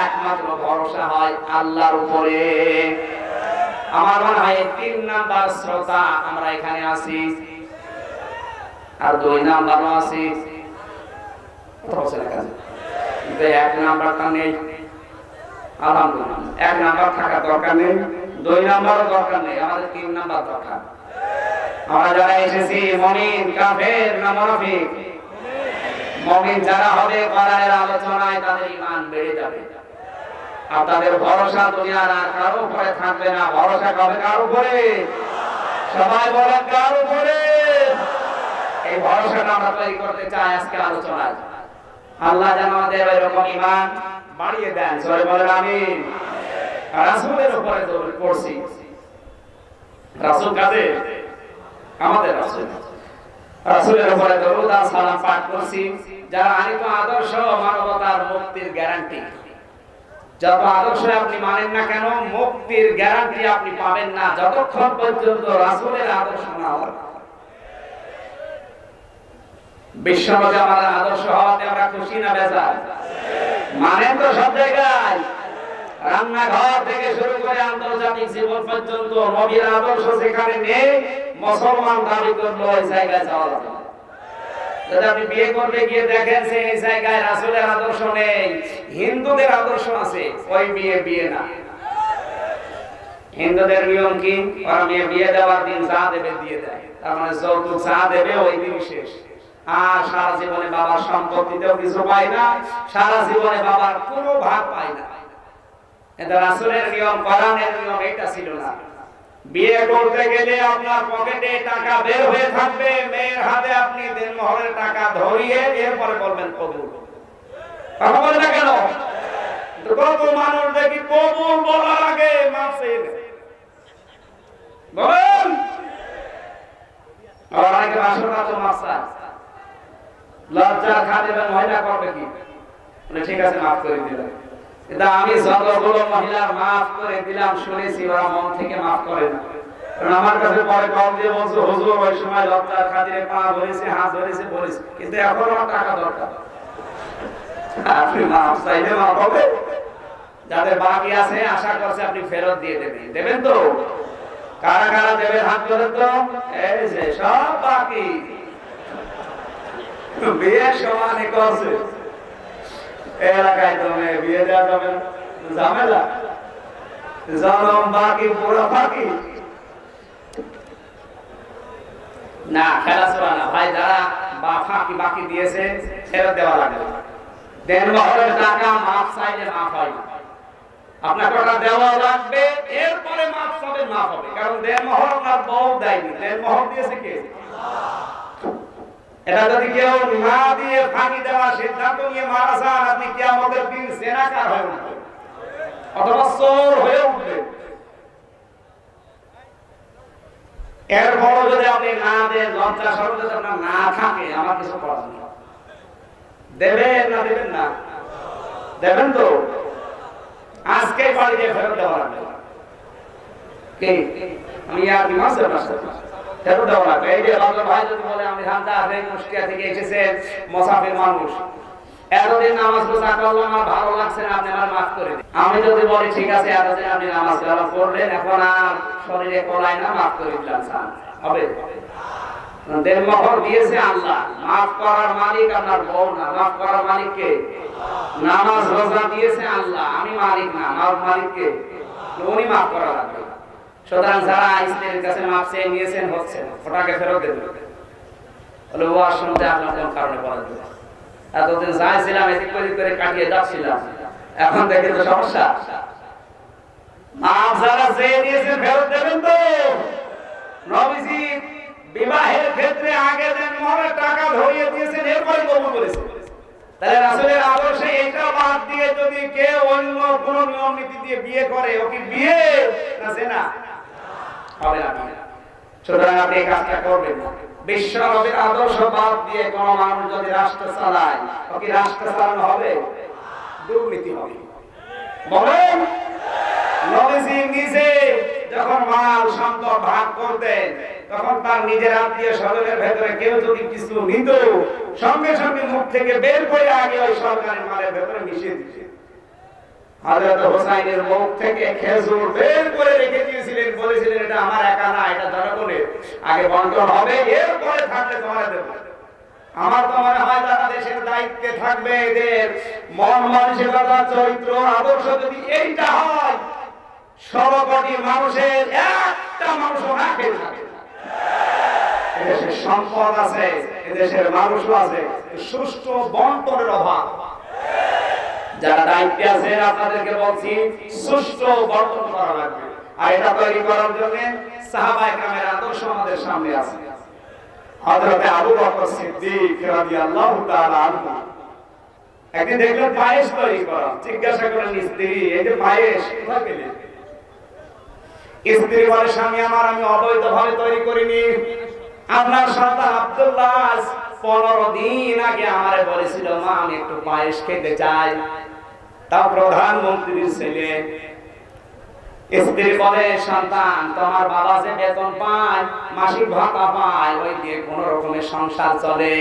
একমাত্র ভরসা হয় আল্লাহর উপরে। আমার মনে হয় ৩ নাম্বার শ্রোতা আমরা এখানে আছি, আর ২ নাম্বারও আছি। কিন্তু ১ নাম্বারটা নেই। আলহামদুলিল্লাহ, ১ নাম্বার থাকা দরকার নেই, ২ নাম্বারও দরকার নেই, আমাদের ৩ নাম্বার দরকার। আমরা যারা এসেছি মুমিন, কাফের না মুনাফিক? মুমিন যারা হবে কোরআনের আলোচনায়, তাদের ঈমান বেড়ে যাবে। আর তাদের ভরসা দুনিয়ার আর কারো উপরে থাকবে না। ভরসা কবে কার উপরে? সবাই বলেন কার উপরে? এই ভরসাটা আমরা তৈরি করতে চাই আজকে আলোচনায়। আল্লাহ যেন আমাদের এরকম ঈমান বাড়িয়ে দেন। সবাই বলেন আমিন। রাসূলের উপরে দরুদ পড়ছি। রাসূল কাজে আমাদের রাসূল, রাসূলের উপরে দরুদ আর সালাম পাঠ করছি। যারা আনিত আদর্শ মানবতার মুক্তির গ্যারান্টি, যত আদর্শ আপনি মানেন না কেন, মুক্তির গ্যারান্টি আপনি পাবেন না যতক্ষণ পর্যন্ত রাসূলের আদর্শ না হয়। বিশ্বনবী আমাদের আদর্শ হওয়াতে আমরা খুশি না বেজার? মানেন তো সব জায়গায়, রান্নাঘর থেকে শুরু করে আন্তর্জাতিক জীবন পর্যন্ত নবীর আদর্শ যেখানে নেই, মুসলমান দাবি করলো ওই জায়গায় যাওয়া যাবে। যদি আপনি বিয়ে করতে গিয়ে দেখেন যে এই জায়গায় রাসূলের আদর্শ নেই, হিন্দুদের আদর্শ আছে, ওই বিয়ে না। হিন্দুদের নিয়ম কি? ওরা বিয়ে দেওয়ার দিন যা দেবে দিয়ে দেয়, তার মানে যৌতুক যা দেবে ওই দিন শেষ। আর সারা জীবনে বাবার সম্পত্তিতেও কিছু পায় না, সারা জীবনে বাবার কোনো ভাগ পায় না। এটা রাসূলের নিয়ম, কোরআনের নিয়ম এটা ছিল না। বিয়ে করতে গেলে আপনার পকেটে টাকা বের হয়ে থাকবে, মেয়ের হাতে আপনি দেনমোহরের টাকা ধরিয়ে এরপরে বলবেন কবুল। কথা বলেন না কেন? কত মানুষ দেখি কবুল বলার আগে মাফ চেয়ে নেয়। বলেন আর অনেকে বাসনা তো মাফ চায়, লজ্জার খাতিরে মহিলা করবে কি? ঠিক আছে মাফ করে দিলাম। কিন্তু আমি যতগুলো মহিলার মাফ করে দিলাম শুনেছি, ওরা মন থেকে মাফ করে না। কারণ আমার কাছে পরে কল দিয়ে বলছে, হুজুর ওই সময় লজ্জার খাতিরে পা ধরেছে, হাত ধরেছে, বলেছে, কিন্তু এখন আমার টাকা দরকার। আপনি মাফ চাইলে মাফ হবে? যাদের বাকি আছে আশা করছে আপনি ফেরত দিয়ে দেবেন, দেবেন তো? কারা কারা দেবেন হাত করেন তো? এই যে সব বাকি, বিয়ে সমানে করছে এলাকায়, তুমি বিয়ে দেওয়া যাবে না, ঝামেলা, জনম বাকি, পুরো বাকি না, খেলা চলা না ভাই। যারা ফাঁকি বাকি দিয়েছে ফেরত দেওয়া লাগবে। দেনমহরের টাকা মাফ চাইলে মাফ হয় না, আপনার টাকা দেওয়া লাগবে, এরপরে মাফ চাইলে মাফ হবে। কারণ দেনমহর আপনার বউ দেয়নি, দেনমহর দিয়েছে কে? এটা যদি কেউ না দিয়ে ফাঁকি দেওয়ার সিদ্ধান্ত নিয়ে মারা যান, আপনি কিয়ামতের দিন জেনাকার হয়ে উঠবেন অথবা চোর হয়ে উঠবেন। এরপরও যদি আপনি না দেন, লজ্জা শরম যদি আপনার না থাকে, আমার কিছু করার নেই। দেবেন না দেবেন না? দেবেন তো? আজকে বাড়িতে ফেরত দেওয়া লাগবে। কে? আমি আর কি মাসে মাসে ফেরত দেওয়া লাগবে। এই যে ভাই যদি বলে আমি ধান্দা কুষ্টিয়া থেকে এসেছেন, মুসাফির মানুষ, এতদিন নামাজ রোজা করলাম, আমার ভালো লাগছে না, আপনি আমার মাফ করে দিন। আমি যদি বলি ঠিক আছে, এতদিন আপনি নামাজ কালাম করলেন, এখন আর শরীরে কলাই না, মাফ করে দিলাম, হবে? দেনমোহর দিয়েছে আল্লাহ, মাফ করার মালিক আপনার বউ না, মাফ করার মালিক কে? নামাজ রোজা দিয়েছে আল্লাহ, আমি মালিক না, মাফ মালিক কে? উনি মাফ করা লাগবে। সুতরাং যারা স্ত্রীর কাছে মাফ চেয়ে নিয়েছেন, হচ্ছে ওটাকে ফেরত দেবেন। বলে ও শুনতে আপনার কোন কারণে বলা দেবে? এতদিন যাইছিলাম এদিক ওদিক করে কাটিয়ে যাচ্ছিলাম, এখন দেখে তো সমস্যা। মাফ যারা চেয়ে নিয়েছেন ফেরত দেবেন তো? নবীজি বিবাহের ক্ষেত্রে আগে দেনমোহরের টাকা ধরিয়ে দিয়েছেন, এরপরে কবুল করেছেন। তাহলে রাসূলের আদর্শে এটা বাদ দিয়ে যদি কেউ অন্য কোন নিয়ম নীতি দিয়ে বিয়ে করে, ও কি বিয়ে না জেনা? হবে না। সুতরাং আপনি এই কাজটা করবেন না। বিশ্ব নবীর আদর্শ বাদ দিয়ে কোন মানুষ যদি রাষ্ট্র চালায়, ও কি রাষ্ট্র চালানো হবে? দুর্নীতি হবে। বলেন, নবীজি নিজে যখন মাল সম্পদ ভাগ করতেন, তখন তার নিজের আত্মীয় স্বজনের ভেতরে কেউ যদি কিছু নিত, সঙ্গে সঙ্গে মুখ থেকে বের করে আগে ওই সরকারের মালের ভেতরে মিশিয়ে দিতেন। হযরত হোসাইনের মুখ থেকে খেজুর বের করে রেখে দিয়েছিলেন, বলেছিলেন এটা আমার একা না, এটা জনগণের, আগে বন্টন হবে, এরপরে থাকলে তোমার দেব। আমার তো মনে হয় যারা দেশের দায়িত্বে থাকবে, এদের মন মানসিকতা, চরিত্র, আদর্শ যদি এইটা হয়, ১৬ কোটি মানুষের একটা মানুষও না খেয়ে থাকে। এদেশের সম্পদ আছে, এদেশের মানুষও আছে, সুষ্ঠু বন্টনের অভাব। যারা দায়িত্বে আছে আপনাদেরকে বলছি, সুষ্ঠু বন্টন করা লাগবে। আর এটা তৈরি করার জন্য সাহাবায়ে কেরামের আদর্শ আমাদের সামনে আছে। হযরত আবু বকর সিদ্দিক রাদিয়াল্লাহু তাআলা আনহু একদিন দেখলেন পায়েস তৈরি করা, জিজ্ঞাসা করলেন স্ত্রী, এই যে পায়েস কোথায় পেলেন? স্ত্রী বলে, স্বামী আমার, আমি অবৈধভাবে তৈরি করিনি, আপনার সন্তান আব্দুল্লাহ 15 দিন আগে আমারে বলেছিল, মা আমি একটু পায়েস খেতে চাই, তাও প্রধানমন্ত্রীর ছেলে। স্ত্রী বলে, সন্তান তোমার বাবা যে বেতন পায়, মাসিক ভাতা পায়, ওই দিয়ে কোন রকমের সংসার চলে,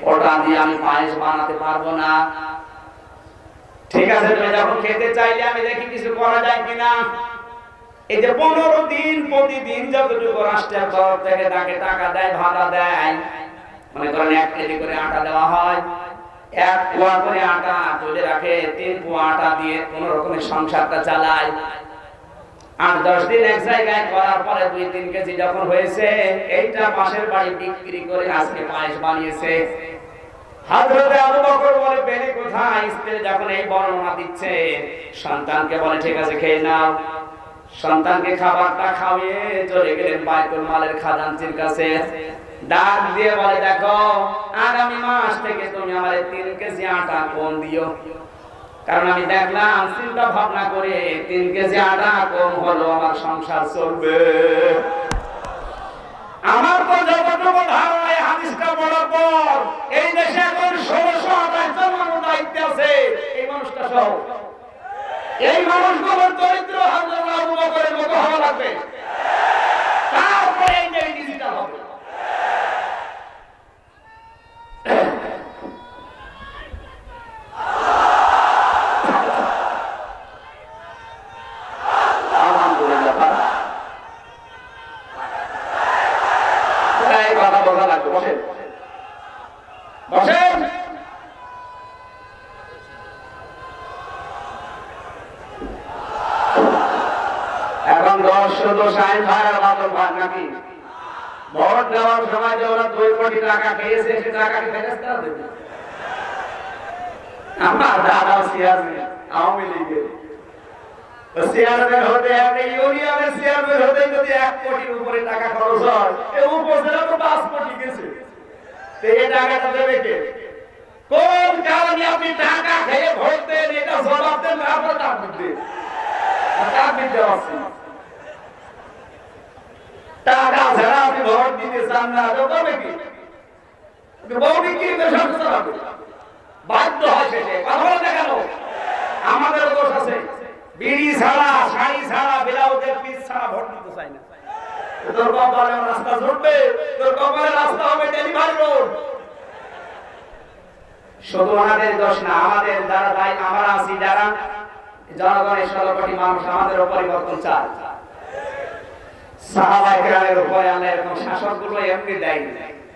ওটা দিয়ে আমি পায়েস বানাতে পারবো না। ঠিক আছে, তুমি যখন খেতে চাইলে আমি দেখি কিছু করা যায় কিনা। এই যে 15 দিন প্রতিদিন যতটুকু রাষ্ট্রের তরফ থেকে তাকে টাকা দেয়, ভাতা দেয়, মনে করেন 1 কেজি করে আটা দেওয়া হয়, 1 পোয়া করে আটা তুলে রাখে, 3 পোয়া আটা দিয়ে কোন রকমের সংসারটা চালায়। 8-10 দিন এক জায়গায় করার পরে 2-3 কেজি যখন হয়েছে, এইটা পাশের বাড়ি বিক্রি করে আজকে পায়েস বানিয়েছে। হযরত আবু বকর বলে, পেলে কোথায়? স্ত্রী যখন এই বর্ণনা দিচ্ছে, সন্তানকে বলে, ঠিক আছে খেয়ে নাও। সন্তানকে খাবারটা খাওয়িয়ে চলে গেলেন বাইতুল মালের খাজানচির কাছে। ডাক দিয়ে বলে, দেখো আগামী মাস থেকে তুমি আমারে 3 কেজি আটা কম দিও, কারণ আমি দেখলাম চিন্তা ভাবনা করে 3 কেজি আটা কম হলো আমার সংসার চলবে। আমার তো যতটুকু ধারণা এই হাদিসটা বলার পর এই দেশে এখন 1628 জন মানুষ দায়িত্বে আছে, এই মানুষটা সহ এই মানুষগুলোর চরিত্র হযরত আবু বকরের মতো হওয়া লাগবে, তারপরে এই যে ডিজিটাল হবে। বসেন। এখন দশ শুধু সাইন ভাই আর বাদল ভাই নাকি? ভোট দেওয়ার সময় যে ওরা 2 কোটি টাকা খেয়েছে, সে টাকা কি ফেরেশতারা দেবে? আমার দাদা চেয়ারম্যান আওয়ামী লীগের, চেয়ারম্যান হতে একটা ইউনিয়নের চেয়ারম্যান হতে যদি 1 কোটির উপরে টাকা খরচ হয়, এই উপজেলা তো 5 কোটি গেছে, তো এই টাকাটা দেবে কে? কোন কারণে আপনি টাকা খেয়ে ভোট দেন, এটা জবাব দেন, আপনার টাকা দিতে আছে টাকা ছাড়া আপনি ভোট দিতে চান না, তো তবে কি বউ বিক্রি করে সংসার হবে, বাধ্য হয় শেষে। কথা বলতে কেন? আমাদের দোষ আছে, বিড়ি ছাড়া, শাড়ি ছাড়া, ব্লাউজের পিস ছাড়া ভোট দিতে চাই না। তোর কপালে রাস্তা জুটবে, তোর কপালে রাস্তা হবে ডেলিভারি রোড। শুধু ওনাদের দোষ না, আমাদের যারা দায়ী আমরা আছি, যারা জনগণের 16 কোটি মানুষ আমাদের পরিবর্তন চায়। সাহাবায়ে কেরামের উপরে আল্লাহ এরকম শাসকগুলো এমনি দেয়নি,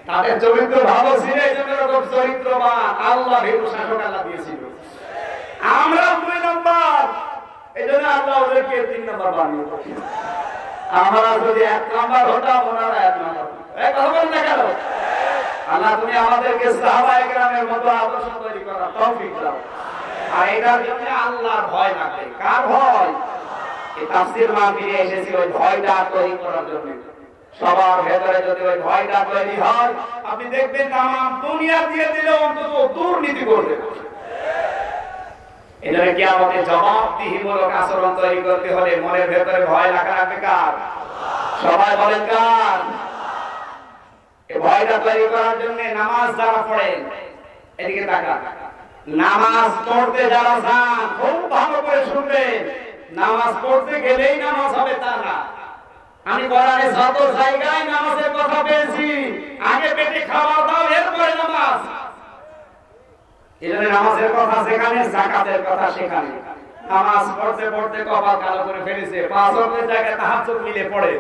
তাদের চরিত্র ভালো ছিল, এই জন্য এরকম চরিত্রবান আল্লাহ ভীরু শাসক আল্লাহ দিয়েছিল। আমরা 2 নম্বর, এই জন্য আল্লাহ ওদেরকে 3 নম্বর বানিয়ে। আমরা যদি 1 নম্বর হতাম, ওনারা 1 নম্বর। এই কথা বলেন না কেন? আল্লাহ তুমি আমাদেরকে সাহাবায়ে কেরামের মতো আদর্শ তৈরি করার তৌফিক দাও। আর এটার জন্য আল্লাহর ভয় লাগবে। কার ভয়? এই তাফসীর মাহফিলে এসেছি ওই ভয়টা তৈরি করার জন্য। সবার ভেতরে যদি ওই ভয়টা তৈরি হয়, আপনি দেখবেন তামাম দুনিয়া দিয়ে দিলে অন্তত দুর্নীতি করবে। এজন্য কিয়ামতে জবাবদিহিমূলক আচরণ তৈরি করতে হলে মনের ভেতরে ভয় রাখা লাগবে। কার? সবাই বলেন কার? এই ভয়টা তৈরি করার জন্য নামাজ যারা পড়েন, এদিকে তাকান, নামাজ পড়তে যারা যান খুব ভালো করে শুনবেন, নামাজ পড়তে গেলেই নামাজ হবে তা না। আমি কোরআনে যত জায়গায় নামাজের কথা পেয়েছি, আগে পেটে খাবার দাও, এরপরে নামাজ। এজন্য নামাজের কথা সেখানে, যাকাতের কথা সেখানে। নামাজ পড়তে পড়তে কপাল কালো করে ফেলেছে, 5 ওয়াক্তের জায়গায় তাহাজ্জুদ মিলে পড়ে।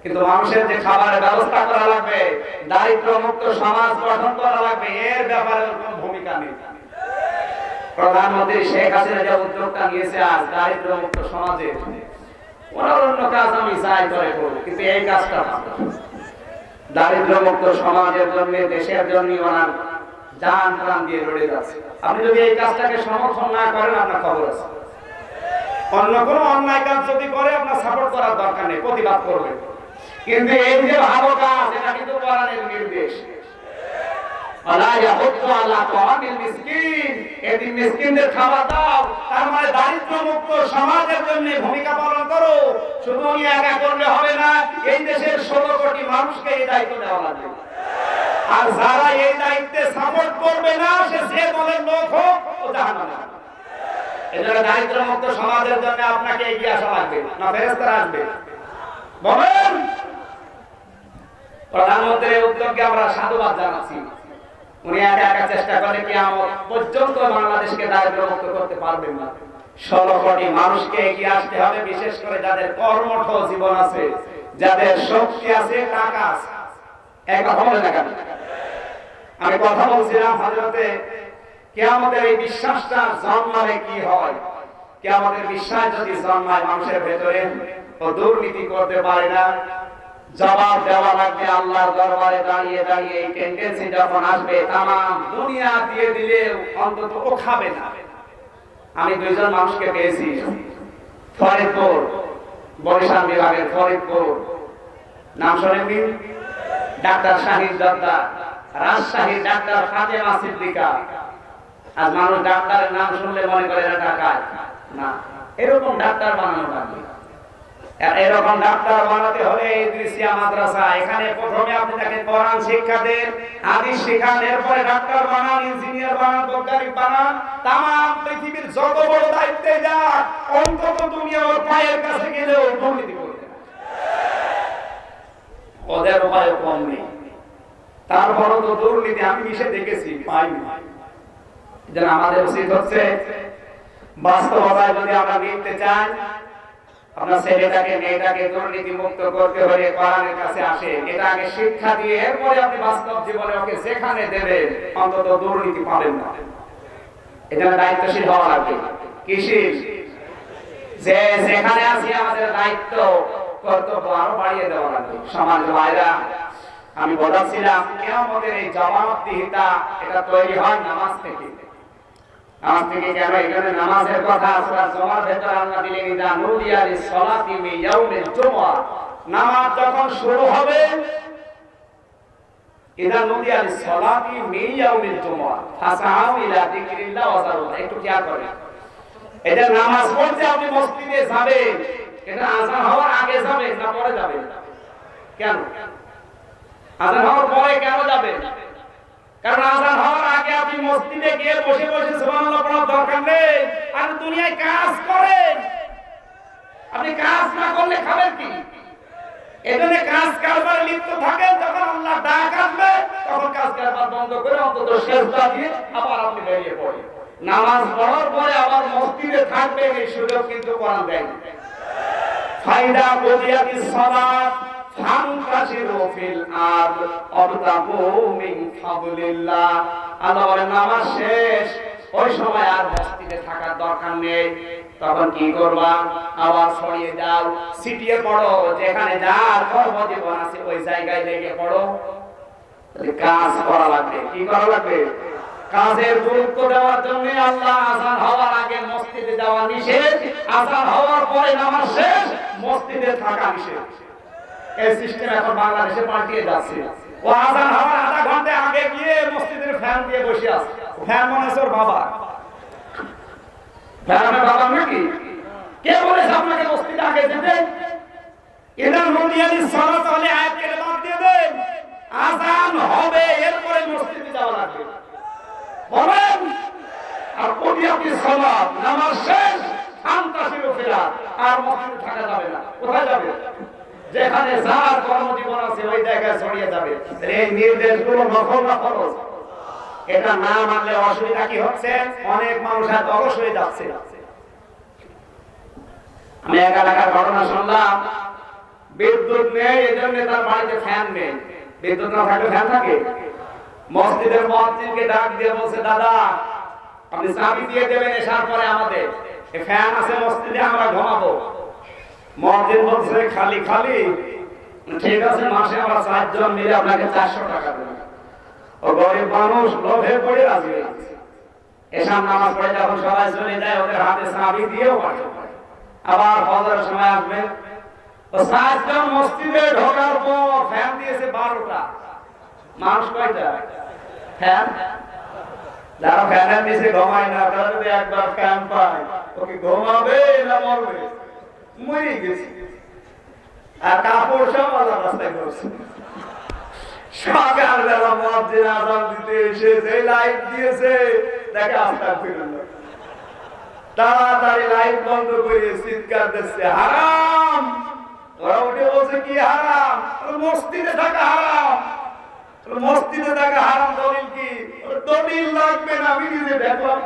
কিন্তু মানুষের যে খাবারের ব্যবস্থা করা লাগবে, দারিদ্র মুক্ত সমাজ গঠন করা লাগবে, এর ব্যাপারে কোনো ভূমিকা নেই। প্রধানমন্ত্রী শেখ হাসিনা যে উদ্যোগটা নিয়েছে আজ দারিদ্র মুক্ত সমাজের, ওনার অন্য কাজ আমি চাই করে করব, কিন্তু এই কাজটা দারিদ্র মুক্ত সমাজের জন্য, দেশের জন্য ওনার জান প্রাণ দিয়ে লড়ে যাচ্ছে। আপনি যদি এই কাজটাকে সমর্থন না করেন, আপনার খবর আছে। অন্য কোনো অন্যায় কাজ যদি করে, আপনার সাপোর্ট করার দরকার নেই, প্রতিবাদ করবেন। কিন্তু এই যে ভালো কাজ, এটা কিন্তু কোরআনের নির্দেশ। আলা ইয়াহুদ্দু আলা তাআমিল মিসকিন, এদিন মিসকিনদের খাবার দাও, তার মানে দারিদ্র মুক্ত সমাজের জন্য ভূমিকা পালন করো। শুধু উনি একা করলে হবে না, এই দেশের 16 কোটি মানুষকে এই দায়িত্ব দেওয়া লাগবে। আর যারা এই দায়িত্বে সাপোর্ট করবে না, সে যে দলের লোক হোক, ও জাহান্নামে যাবে। এজন্য দারিদ্র মুক্ত সমাজের জন্য আপনাকে এগিয়ে আসা লাগবে, না ফেরেশতারা আসবে? বলেন। প্রধানমন্ত্রীর উদ্যোগকে আমরা সাধুবাদ জানাচ্ছি। উনি একা একা চেষ্টা করে কিয়ামত পর্যন্ত বাংলাদেশকে দারিদ্র মুক্ত করতে পারবেন না। 16 কোটি মানুষকে এগিয়ে আসতে হবে, বিশেষ করে যাদের কর্মঠ জীবন আছে, যাদের শক্তি আছে, টাকা আছে। এক কথা বলে না কেন? আমি কথা বলছিলাম হযরতে কিয়ামতের এই বিশ্বাসটা জন্মালে কি হয়। কিয়ামতের বিশ্বাস যদি জন্মায় মানুষের ভেতরে, ও দুর্নীতি করতে পারে না, জবাব দেওয়া লাগবে আল্লাহর দরবারে দাঁড়িয়ে দাঁড়িয়ে। এই টেন্ডেন্সি যখন আসবে, তামাম দুনিয়া দিয়ে দিলে অন্তত ও খাবে না। আমি 2 জন মানুষকে পেয়েছি ফরিদপুর, বরিশাল বিভাগের ফরিদপুর, নাম শোনেননি? ডাক্তার শাহিদ জর্দার, রাজশাহীর ডাক্তার ফাতেমা সিদ্দিকা। আজ মানুষ ডাক্তারের নাম শুনলে মনে করে এরা ডাকাত না, এরকম ডাক্তার বানানো লাগবে। এরকম ডাক্তার বানাতে হলে ইদ্রিসিয়া মাদ্রাসা, এখানে প্রথমে আপনি তাকে কোরআন শিক্ষা দেন, হাদিস শিখান, এরপরে ডাক্তার বানান, ইঞ্জিনিয়ার বানান, বৈজ্ঞানিক বানান। তামাম পৃথিবীর যত বড় দায়িত্বে যাক, অন্তত দুনিয়া ওর পায়ের কাছে গেলেও দুর্নীতি করবে না। ওদের উপায় কম নেই, তারপরও তো দুর্নীতি আমি মিশে দেখেছি, পাইনি। যেন আমাদের উচিত হচ্ছে বাস্তবতায় যদি আমরা মিলতে চাই, আপনার ছেলেটাকে মেয়েটাকে দুর্নীতি মুক্ত করতে হলে কোরআনের কাছে আসে, এটা আগে শিক্ষা দিয়ে এরপরে আপনি বাস্তব জীবনে ওকে যেখানে দেবেন অন্তত দুর্নীতি পাবেন না। এখানে দায়িত্বশীল হওয়া লাগবে। কৃষির যে যেখানে আছি আমাদের দায়িত্ব কর্তব্য আরো বাড়িয়ে দেওয়া লাগবে। সমাজ ভাইরা, আমি বলেছিলাম কিয়ামতের এই জবাবদিহিতা এটা তৈরি হয় নামাজ থেকে। নামাজ থেকে কেন? এখানে নামাজের কথা সূরা জুমার ভেতর আল্লাহ দিলেন, ইদা নুদিয়া লিস-সালাতি মিন ইয়াউমিল জুমআহ, নামাজ যখন শুরু হবে, ইদা নুদিয়া লিস-সালাতি মিন ইয়াউমিল জুমআহ ফাসআউ ইলা যিকরিল্লাহ ওয়া যারুল্লাহ। একটু খেয়াল করেন, এটা নামাজ পড়তে আপনি মসজিদে যাবেন, এটা আযান হওয়ার আগে যাবেন না পরে যাবেন? কেন আযান হওয়ার পরে কেন যাবেন? কারণ আযান হওয়ার আগে আপনি মসজিদে গিয়ে বসে বসে সুবহানাল্লাহ পড়ার দরকার নেই। আর দুনিয়ায় কাজ করেন, আপনি কাজ না করলে খাবেন কি? এজন্য কাজ কারবারে লিপ্ত থাকেন, যখন আল্লাহ ডাক আসবে তখন কাজ কারবার বন্ধ করে অন্তত সেজদা দিয়ে আবার আপনি বেরিয়ে পড়েন। নামাজ পড়ার পরে আবার মসজিদে থাকবেন, এই সুযোগ কিন্তু কোরআন দেয় না। ফাইদা কুদিয়াতিস সালাত ফান্তাশিরু ফিল আরদ ওয়াবতাগু মিন ফাদলিল্লাহ। আল্লাহ বলেন নামাজ শেষ, ওই সময় আর মসজিদে থাকার দরকার নেই। তখন কি করবা? আবার ছড়িয়ে যাও, ছিটিয়ে পড়ো, যেখানে যার কর্মজীবন আছে ওই জায়গায় লেগে পড়ো। কাজ করা লাগবে। কি করা লাগবে? কাজের গুরুত্ব দেওয়ার জন্য আল্লাহ আযান হওয়ার আগে মসজিদে যাওয়া নিষেধ, আযান হওয়ার পরে নামাজ শেষ, মসজিদে থাকা নিষেধ। এই সিস্টেম এখন বাংলাদেশে পাল্টিয়ে যাচ্ছে। ও আযান হওয়ার আধা ঘন্টা আগে গিয়ে মসজিদের ফ্যান দিয়ে বসে আছে। ফ্যান মনে হচ্ছে ওর বাবা। ফ্যানের বাবা নাকি? কে বলেছে আপনাকে মসজিদে আগে যেতে? ইদা নুদিয়া লিস-সালাত ওয়ালি আয়াতকে বাদ দিয়ে দেন, আযান হবে এরপরে মসজিদে যাওয়া লাগবে। বলেন আর কুদিয়াতিস সালাত, নামাজ শেষ, ফান্তাশিরু ফিল আরদ, আর মসজিদে থাকা যাবে না। কোথায় যাবে? যেখানে যার কর্মজীবন আছে ওই জায়গায় ছড়িয়ে যাবে। এই নির্দেশগুলো নফল না ফরজ? এটা না মানলে অসুবিধা কি হচ্ছে? অনেক মানুষ আজ অবশ হয়ে যাচ্ছে। আমি এক এলাকার ঘটনা শুনলাম, বিদ্যুৎ নেই, এজন্য তার বাড়িতে ফ্যান নেই। বিদ্যুৎ না থাকলে ফ্যান থাকে? মসজিদের মুয়াজ্জিনকে ডাক দিয়ে বলছে, দাদা আপনি চাবি দিয়ে দেবেন এশার পরে আমাদের, এই ফ্যান আছে মসজিদে, আমরা ঘুমাবো। মুয়াজ্জিন বলছে খালি খালি? ঠিক আছে, মাসে আমরা 4 জন মিলে আপনাকে 400 টাকা দেব। ও গরিব মানুষ লোভে পড়ে রাজি হয়েছে। এশার নামাজ পড়ে যখন সবাই চলে যায়, ওদের হাতে চাবি দিয়েও পাঠে। আবার ফজরের সময় আসবে, ও 4 জন মসজিদে ঢোকার পর ফ্যান দিয়েছে 12টা। মানুষ কয়টা? ফ্যান। যারা ফ্যানের নিচে ঘুমায় না, তারা যদি একবার ফ্যান পায়, ওকে ঘুমাবে না মরবে? মরে গেছে। আর কাপড় সব আলাদা রাস্তায় করছে। সকালবেলা মুয়াজ্জিন আযান দিতে এসে যে লাইট দিয়েছে, দেখে আস্তাগফিরুল্লাহ, তাড়াতাড়ি লাইট বন্ধ করে চিৎকার দিচ্ছে, হারাম। ওরা উঠে বলছে কি হারাম? মসজিদে থাকা হারাম। মসজিদে থাকা হারাম দলিল কি? দলিল লাগবে না, আমি নিজে দেখলাম।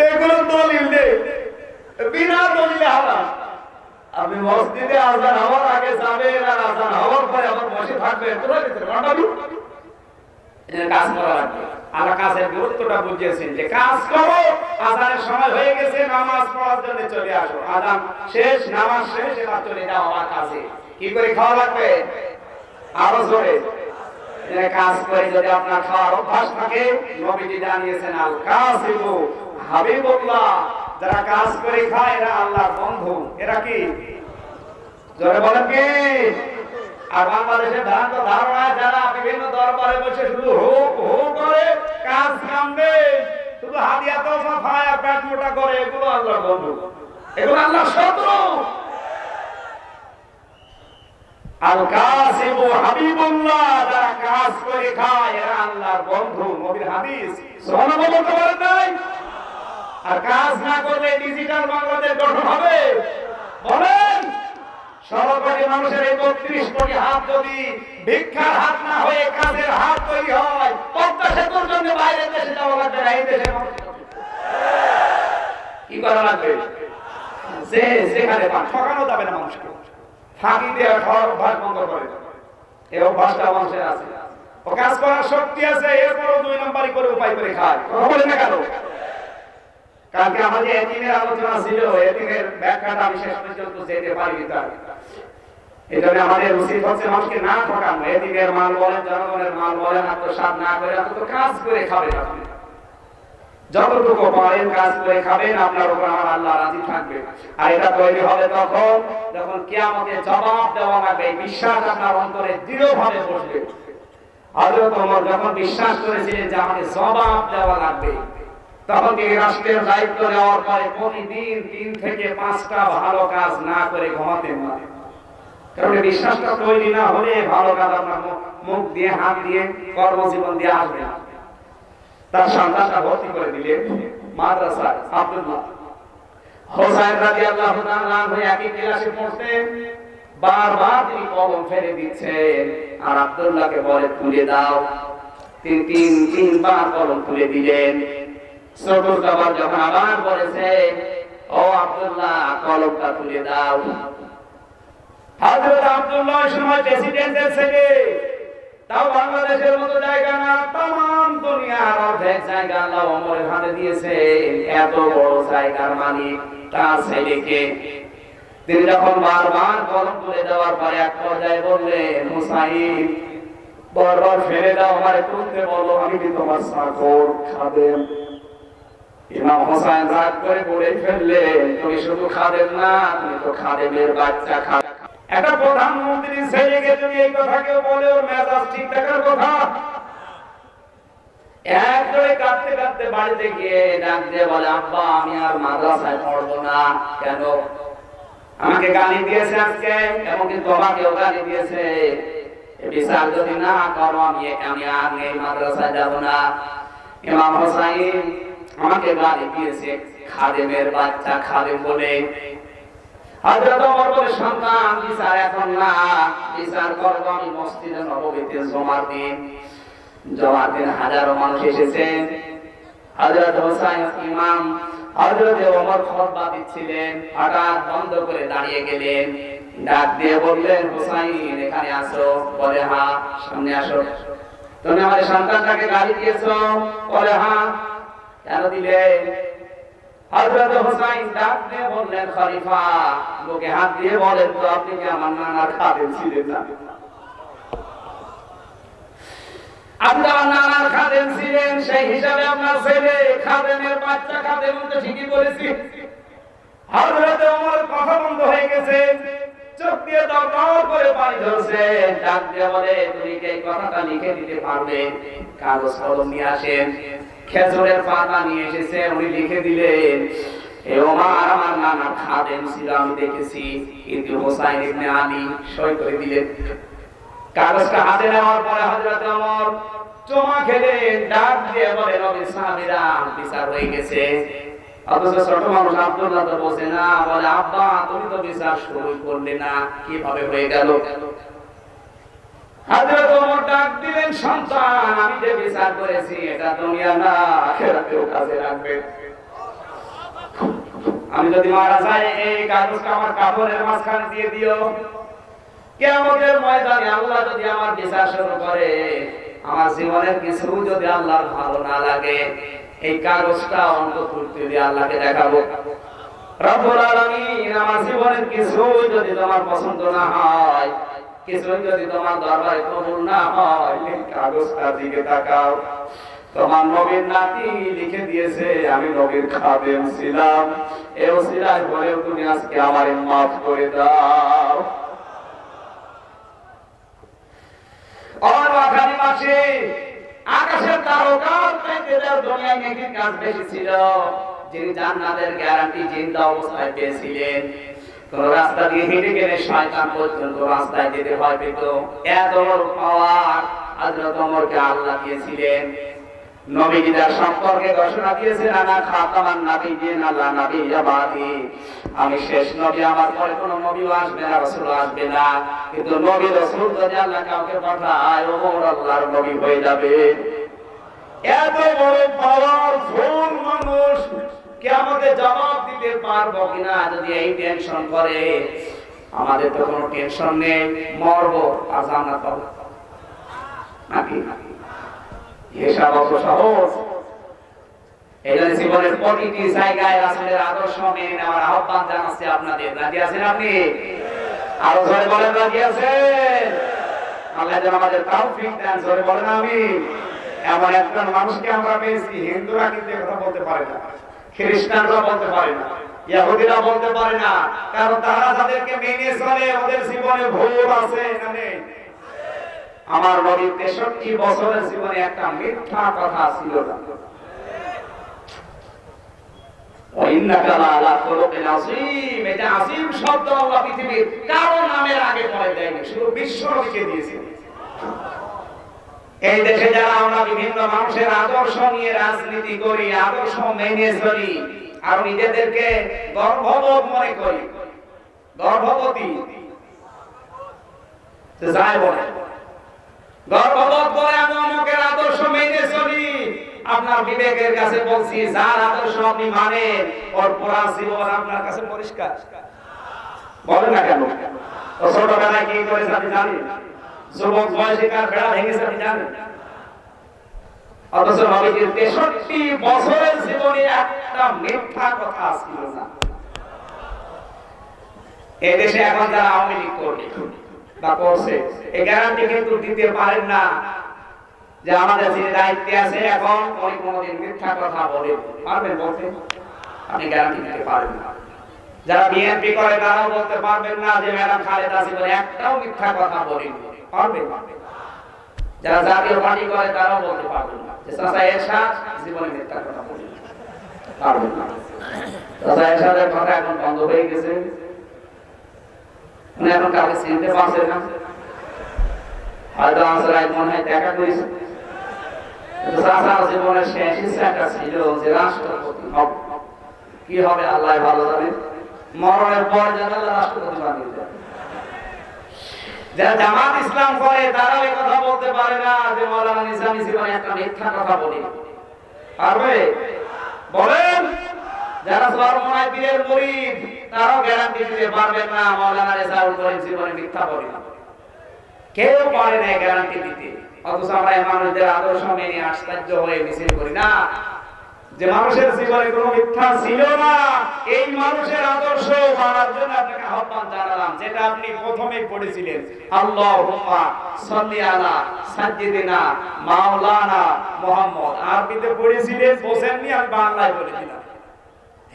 এগুলো দলিল নেই, বিনা দলিলে হারাম। আপনি মসজিদে আযান হওয়ার আগে যাবেন আর আযান হওয়ার পরে আবার বসে থাকবেন, কোথায় যেতে পারবেন? কাজ করা লাগবে। আল্লাহ কাজের গুরুত্বটা বুঝিয়েছেন যে কাজ করো, আযানের সময় হয়ে গেছে, নামাজ পড়ার জন্য চলে আসো। আযান শেষ, নামাজ শেষ, এবার চলে যাও আমার কাজে। কি করে খাওয়া লাগবে? আরো জোরে। কাজ করে যদি আপনার খাওয়ার অভ্যাস থাকে, নবীজি জানিয়েছেন আল কাসিবু হাবিবুল্লাহ, যারা কাজ করে খায় এরা আল্লাহর বন্ধু। এরা কি? জোরে বলেন কি? আর বাংলাদেশের ভ্রান্ত ধারণা, যারা বিভিন্ন দরবারে বসে শুধু হো হো করে, কাজ কাম নেই, শুধু হাদিয়া তোফা খায় আর পেট মোটা করে, এগুলো আল্লাহর বন্ধু, এগুলো আল্লাহর শত্রু। আল কাসিবু হাবিবুল্লাহ, যারা কাজ করে খায় এরা আল্লাহর বন্ধু। নবীর হাদিস, সুবহানাল্লাহ বলতে পারেন নাই? আর কাজ না করলে ডিজিটাল বাংলাদেশ গঠন হবে? বলেন। 16 কোটি মানুষের 31 কোটি হাত যদি ভিক্ষার হাত না হয়ে কাজের হাত তৈরি হয়, পদ্মা সেতুর জন্য বাইরের দেশে যাওয়া লাগবে না, এই দেশের মানুষ কি করা লাগবে? যে সেখানে ঠকানো যাবে না মানুষকে, ফাঁকি দিয়ে অভ্যাস বন্ধ করে, এই অভ্যাসটা মানুষের আছে। ও কাজ করার শক্তি আছে, এরপরও 2 নম্বরই করে উপায় করে খায়। কথা বলে না কেন? কালকে আমাদের এতিমের আলোচনা ছিল, এতিমের ব্যাখ্যাটা আমি শেষ পর্যন্ত যেতে পারিনি। এই জন্য আমাদের উচিত হচ্ছে মানুষকে না ঠকানো। এতিমের মাল বলেন, জনগণের মাল বলেন, আত্মসাৎ না করে অন্তত কাজ করে খাবেন। আপনি যতটুকু পারেন কাজ করে খাবেন, আপনার উপর আমার আল্লাহ রাজি থাকবে। আর এটা তৈরি হবে তখন যখন কিয়ামতে জবাব দেওয়া লাগবে, বিশ্বাস আপনার অন্তরে দৃঢ়ভাবে বসবে। হযরত ওমর যখন বিশ্বাস করেছিলেন যে আমাকে জবাব দেওয়া লাগবে, তখন তিনি রাষ্ট্রের দায়িত্ব নেওয়ার পরে প্রতিদিন 3 থেকে 5টা ভালো কাজ না করে ঘুমাতেন না। কারণ বিশ্বাসটা তৈরি না হলে ভালো কাজ আপনার মুখ দিয়ে, হাত দিয়ে, কর্মজীবন দিয়ে আসবে না। তার সন্তানটা ভর্তি করে দিলেন মাদ্রাসায়। আব্দুল্লাহ হোসাইন রাদিয়াল্লাহু তাআলা আনহু একই ক্লাসে পড়তেন, বারবার তিনি কলম ফেলে দিচ্ছেন, আর আব্দুল্লাহকে বলে তুলে দাও। তিনি 3বার কলম তুলে দিলেন। চতুর্থবার যখন আবার বলেছে, ও আব্দুল্লাহ কলমটা তুলে দাও। হযরত আব্দুল্লাহ ওই সময় প্রেসিডেন্টের ছেলে, তাও বাংলাদেশের মতো জায়গা না, তাম দুনিয়ার অর্ধেক জায়গা আল্লাহ ওমরের হাতে দিয়েছে। এত বড় জায়গার মালিক তার ছেলেকে তিনি যখন বারবার কলম তুলে দেওয়ার পরে এক পর্যায়ে বললেন, হুসাইন বারবার ফেলে দাও, আমারে তুলতে বলো, আমি কি তোমার চাকর খাদেম? ইমাম হোসেন রাগ করে বলে ফেললেন, তুমি শুধু খাদেম না, তুমি তো খাদেমের বাচ্চা। একটা প্রধানমন্ত্রী ছেলেকে তুমি এই কথা কেউ বলে, ওর মেজাজ ঠিক থাকার কথা? একজনে কাঁদতে কাঁদতে বাড়িতে গিয়ে ডাক দিয়ে বলে, আব্বা আমি আর মাদ্রাসায় পড়বো না। কেন? আমাকে গালি দিয়েছে আজকে, এমনকি তোমাকেও গালি দিয়েছে। বিচার যদি না করো আমি আর এই মাদ্রাসায় যাব না। ইমাম হোসাইন আমাকে গালি দিয়েছে খাদেমের বাচ্চা, খাদেম বলে। হযরত ওমর বলে, সন্তান বিচার এখন না, বিচার করব আমি মসজিদে নববীতে জুমার দিন। জুমার দিন হাজারো মানুষ এসেছেন। হযরত হোসাইন ইমাম, হযরত ওমর খুতবা দিচ্ছিলেন, হঠাৎ বন্ধ করে দাঁড়িয়ে গেলেন, ডাক দিয়ে বললেন, হোসাইন এখানে আসো। বলে, হ্যাঁ। সামনে আসো। তুমি আমার সন্তানটাকে গালি দিয়েছো? বলে, হ্যাঁ। কেন দিলে? হযরত হোসাইন ডাক দিয়ে বললেন, খলিফা বুকে হাত দিয়ে বলেন তো, আপনি কি আমার নানার খাদেম ছিলেন না? আপনি আমার নানার খাদেম ছিলেন, সেই হিসাবে আপনার ছেলে খাদেমের বাচ্চা। খাদেম তো ঠিকই বলেছি। হযরত ওমর কথা বন্ধ হয়ে গেছে, চোখ দিয়ে দরদর করে পানি ঝরছে। ডাক দিয়ে বলে, তুমি কি এই কথাটা লিখে দিতে পারবে? কাগজ কলম নিয়ে আসেন। খেজুরের পাতা নিয়ে এসেছে, উনি লিখে দিলেন, এ ওমর আমার নানার খাদেম ছিল, আমি দেখেছি। কিন্তু হোসাইন ইবনে আলী সই করে দিলেন। কাগজটা হাতে নেওয়ার পরে হযরত ওমর চুমা খেলেন, ডাক দিয়ে বলে, নবী সাহাবীরা বিচার হয়ে গেছে। অথচ ছোট মানুষ আব্দুল্লাহ তো বসে না, বলে, আব্বা তুমি তো বিচার শুরু করলে না, কিভাবে হয়ে গেল? হযরত ওমর ডাক দিলেন, সন্তান আমি যে বিচার করেছি এটা দুনিয়া না, আখিরাতেও কাজে লাগবে। আমি যদি মারা যাই, এই কাগজটা আমার কাপড়ের মাঝখানে দিয়ে দিও। কিয়ামতের ময়দানে আল্লাহ যদি আমার বিচার শুরু করে, আমার জীবনের কিছু যদি আল্লাহর ভালো না লাগে, এই কাগজটা অন্তর্ভুক্তি দিয়ে আল্লাহকে দেখাবো। রব্বুল আলামিন আমার জীবনের কিছু যদি তোমার পছন্দ না হয়, কিছু যদি তোমার দরবারে কবুল না হয়, এই কাগজটার দিকে তাকাও। তোমার নবীর নাতি লিখে দিয়েছে আমি নবীর খাদেম ছিলাম, এই ওসিলায় বলেও তুমি আজকে আমারে মাফ করে দাও। অবাকারি মাসে আকাশের তারকার চাইতে দুনিয়ায় নেকির কাজ বেশি ছিল। যিনি জান্নাতের গ্যারান্টি জিন্দা অবস্থায় পেয়েছিলেন, কোন রাস্তা দিয়ে হেঁটে গেলে শয়তান পর্যন্ত রাস্তায় যেতে ভয় পেত। এত বড় পাওয়ার হযরত ওমরকে আল্লাহ দিয়েছিলেন। নবীদের সম্পর্কে ঘোষণা দিয়েছেন, আনা খাতামান নাবিয়্যিন লা নাবিয়্যা বাদি, আমি শেষ নবী, আমার পরে কোনো নবী আসবে না, রাসূল আসবে না। কিন্তু নবী রাসূল যদি আল্লাহ কাউকে পাঠায়, ওমর আল্লাহর নবী হয়ে যাবে। এত বড় পাওয়ারফুল মানুষ কিয়ামতে জবাব দিতে পারবো কিনা যদি এই টেনশন করে, আমাদের তো কোনো টেনশন নেই, মরবো আর জান্নাত পাবো নাকি? হিসাব অত সহজ। এই জন্য জীবনের প্রতিটি জায়গায় রাসূলের আদর্শ মেনে নেওয়ার আহ্বান জানাচ্ছি আপনাদের। রাজি আছেন আপনি? আরো জোরে বলেন রাজি আছেন? আল্লাহ যেন আমাদের তৌফিক দেন, জোরে বলেন আমিন। এমন একজন মানুষকে আমরা পেয়েছি, হিন্দুরা কিন্তু কথা বলতে পারে না, খ্রিস্টানরা বলতে পারে না, ইহুদিরা বলতে পারে না, কারণ তারা যাদেরকে মেনে চলে ওদের জীবনে ভুল আছে না নেই? আমার নবী 63 বছরের জীবনে একটা মিথ্যা কথা ছিল না। ওয়াইন্নাকা লাআলা খুলুকিন আযীম, এটা আযীম শব্দ আল্লাহ পৃথিবীর কারো নামের আগে পড়ে দেয়নি, শুধু বিশ্ব নবীকে দিয়েছেন। এই দেশে যারা আমরা বিভিন্ন মানুষের আদর্শ নিয়ে রাজনীতি করি, আদর্শ মেনে চলি, আর নিজেদেরকে গর্ববোধ মনে করি, গর্ভবতী যাই বলে গর্ববোধ করে আমি অমুকের আদর্শ মেনে চলি। আপনার বিবেকের কাছে বলছি, যার আদর্শ আপনি মানেন ওর পুরা জীবন আপনার কাছে পরিষ্কার। বলেন না কেন? ছোটবেলায় কি করেছে আপনি জানেন? যুবক বয়সে কার বেড়া ভেঙেছে আপনি জানেন? অথচ নবীজির 63 বছরের জীবনে একটা মিথ্যা কথা ছিল না। এই দেশে এখন যারা আওয়ামী লীগ করে বা করছে, এই গ্যারান্টি কিন্তু দিতে পারেন না যে আমাদের যে দায়িত্বে আছে এখন উনি কোনোদিন মিথ্যা কথা বলে পারবেন বলতে? আপনি গ্যারান্টি দিতে পারেন না। যারা বিএনপি করে তারাও বলতে পারবেন না যে ম্যাডাম খালেদা জীবনে একটাও মিথ্যা কথা বলেনি, পারবেন? যারা জাতীয় পার্টি করে তারাও বলতে পারবেন না যে চাচা এরশাদ জীবনে মিথ্যা কথা বলেনি, পারবেন না। চাচা এরশাদের কথা এখন বন্ধ হয়ে গেছে, উনি এখন কাউকে চিনতে পারছেন না। হয়তো আসরাই মনে হয় দেখা করেছে, কিন্তু চাচার জীবনের শেষ ইচ্ছাটা ছিল যে রাষ্ট্রপতি হব। কি হবে আল্লাহ ভালো জানেন, মরণের পর যেন রাষ্ট্রপতি বানিয়ে দেয়। যারা জামাত ইসলাম করে তারাও এই কথা বলতে পারে না যে মাওলানা নিজামী জীবনে একটা মিথ্যা কথা বলে, পারবে? বলেন। যারা চরমনায় পীরের মুরিদ তারাও গ্যারান্টি দিতে পারবেন না মাওলানা রেজাউল করিম জীবনে মিথ্যা বলে না, কেউ পারে না গ্যারান্টি দিতে। অথচ আমরা এই মানুষদের আদর্শ মেনে আশ্চর্য হয়ে মিছিল করি না যে মানুষের জীবনে কোনো মিথ্যা ছিল না। এই মানুষের আদর্শ মানার জন্য আপনাকে আহ্বান জানালাম, যেটা আপনি প্রথমেই পড়েছিলেন, আল্লাহুম্মা সাল্লি আলা সাইয়্যিদিনা মাওলানা মুহাম্মদ। আরবিতে পড়েছিলেন, বোঝেননি, আমি বাংলায় বলে দিলাম।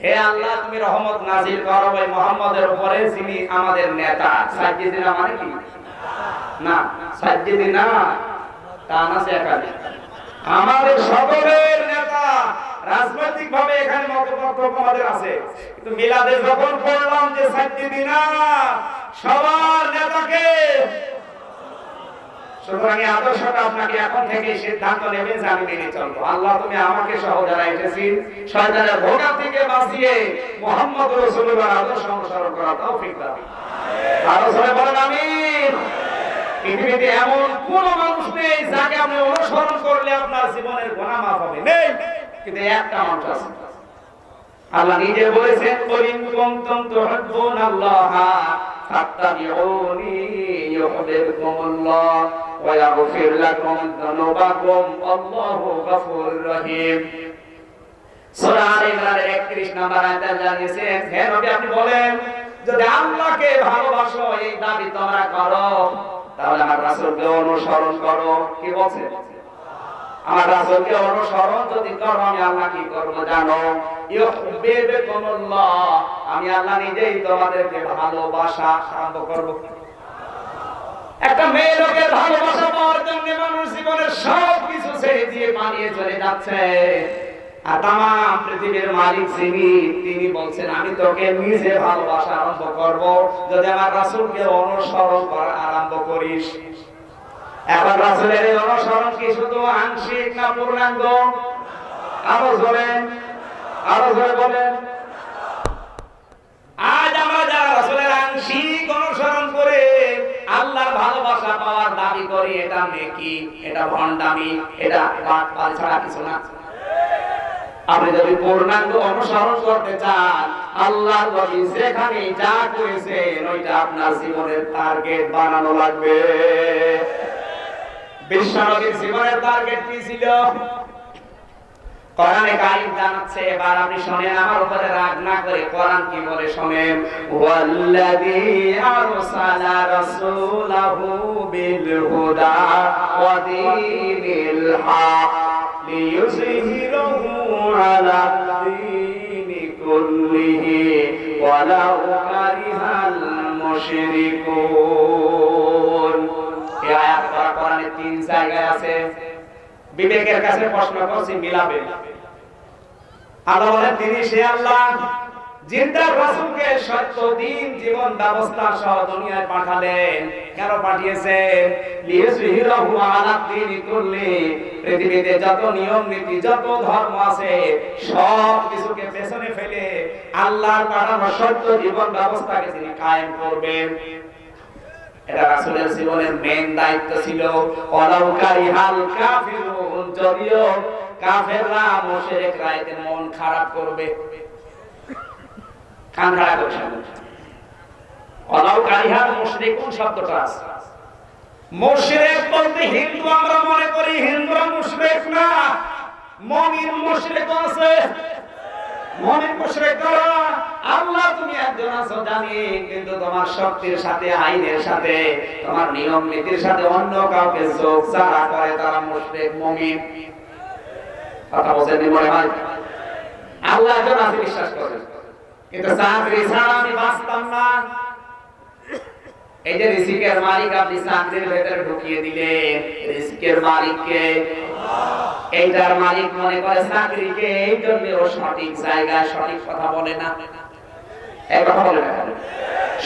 হে আল্লাহ, তুমি রহমত নাজিল করো ওই মুহাম্মদের উপরে যিনি আমাদের নেতা। সাইয়্যিদিনা মানে কি? না, সাইয়্যিদিনা কানা সে একালি আমাদের সকলের নেতা। রাজনৈতিক ভাবে এখানে মতপার্থক্য আমাদের আছে, কিন্তু মিলাদে যখন পড়লাম যে সাইয়্যিদিনা সবার নেতাকে, সুতরাং এই আদর্শটা আপনাকে এখন থেকে সিদ্ধান্ত নেবেন যে আমি মেনে চলবো। আল্লাহ তুমি আমাকে সহ যারা এসেছি শয়তানের ধোঁকা থেকে বাঁচিয়ে মুহাম্মদ রাসূলুল্লাহর আদর্শ অনুসরণ করার তৌফিক দাও। আরো জোরে বলেন আমিন। পৃথিবীতে এমন কোন মানুষ নেই যাকে আপনি অনুসরণ করলে আপনার জীবনের গুনাহ মাফ হবে, নেই। কিন্তু একটা মানুষ আছে, আল্লাহ নিজে বলেছেন, কুলিন কুনতুম তুহিব্বুনাল্লাহা ফাত্তাবিউনি ইউহিব্বুকুমুল্লাহ ওয়া ইয়াগফির লাকুম যুনুবাকুম আল্লাহু গফুরুর রহিম। সূরা আলে ইমরানের 31 নম্বর আয়াতে জানিয়েছেন, হে নবী আপনি বলেন, যদি আল্লাহকে ভালোবাসো এই দাবি তোমরা করো তাহলে আমার রাসূলকে অনুসরণ করো। কি বলছেন? আমার রাসূলকে অনুসরণ যদি করো আমি আল্লাহ কি করব জানো? ইউহিব্বুকুমুল্লাহ, আমি আল্লাহ নিজেই তোমাদেরকে ভালোবাসা আরম্ভ করব। একটা মেয়ে লোকের ভালোবাসা পাওয়ার জন্য মানুষ জীবনের সব কিছু ছেড়ে দিয়ে পালিয়ে চলে যাচ্ছে, আর তামাম পৃথিবীর মালিক যিনি তিনি বলছেন আমি তোকে নিজে ভালোবাসা আরম্ভ করব যদি আমার রাসূলকে অনুসরণ করা আরম্ভ করিস। এখন রাসূলের এই অনুসরণ কি শুধু আংশিক না পূর্ণাঙ্গ? আরো জোরে বলেন। আজ আমরা যারা রাসূলের আংশিক অনুসরণ করে আল্লাহর ভালোবাসা পাওয়ার দাবি করি, এটা নেকি, এটা ভণ্ডামি, এটা বাটপাল ছাড়া কিছু না। আপনি যদি পূর্ণাঙ্গ অনুসরণ করতে চান, আল্লাহর নবী যেখানে যা করেছেন ওইটা আপনার জীবনের টার্গেট বানানো লাগবে। বিশ্ব নবীর জীবনের টার্গেট কি ছিল? কোরআনে কারীম জানাচ্ছে, এবার আপনি শুনেন, আমার উপরে রাগ না করে কোরআন কি বলে শুনেন। ওয়াল্লাযী আরসালা রাসূলাহু বিল হুদা ওয়া দীনিল হক লিইয়ুযহিরাহু আলা দ্বীনি কুল্লিহি ওয়ালাউ কারিহাল মুশরিকুন। এই আয়াত কোরআনে 3 জায়গায় আছে। বিবেকের কাছে প্রশ্ন করছি, মিলাবে? আল্লাহ বলেন তিনি সে আল্লাহ যিনি তার রাসূলকে সত্য দিন জীবন ব্যবস্থা সহ দুনিয়ায় পাঠালেন। কেন পাঠিয়েছেন? লিইয়ুযহিরাহু আলা দ্বীনি কুল্লি, পৃথিবীতে যত নিয়ম নীতি যত ধর্ম আছে সব কিছুকে পেছনে ফেলে আল্লাহর পাঠানো সত্য জীবন ব্যবস্থাকে তিনি কায়েম করবেন। এটা রাসূলের জীবনের মেইন দায়িত্ব ছিল। ওয়ালাউ কারিহাল কাফিরুন, যদিও কাফেররা মুশরিকরা এতে মন খারাপ করবে, কান খারাপ করবে। ওয়ালাউ কারিহাল মুশরিকুন শব্দটা আছে। মুশরিক বলতে হিন্দু আমরা মনে করি, হিন্দুরা মুশরিক না, মুমিন মুশরিক আছে। মুমিন মুশরিক কারা? আল্লাহ তুমি একজন আছো জানি, কিন্তু তোমার শক্তির সাথে আইনের সাথে তোমার নিয়ম নীতির সাথে অন্য কাউকে যোগ ছাড়া করে তারা মুশরিক মুমিন। কথা বলছেন মনে হয়? আল্লাহ একজন আছে বিশ্বাস করেন, কিন্তু চাকরি ছাড়া আমি বাঁচতাম না। এই যে রিজিকের মালিক আপনি চাকরির ভেতরে ঢুকিয়ে দিলেন, রিজিকের মালিককে এইটার মালিক মনে করে চাকরিকে, এই জন্য ও সঠিক জায়গায় সঠিক কথা বলে না। এই কথা বলে না,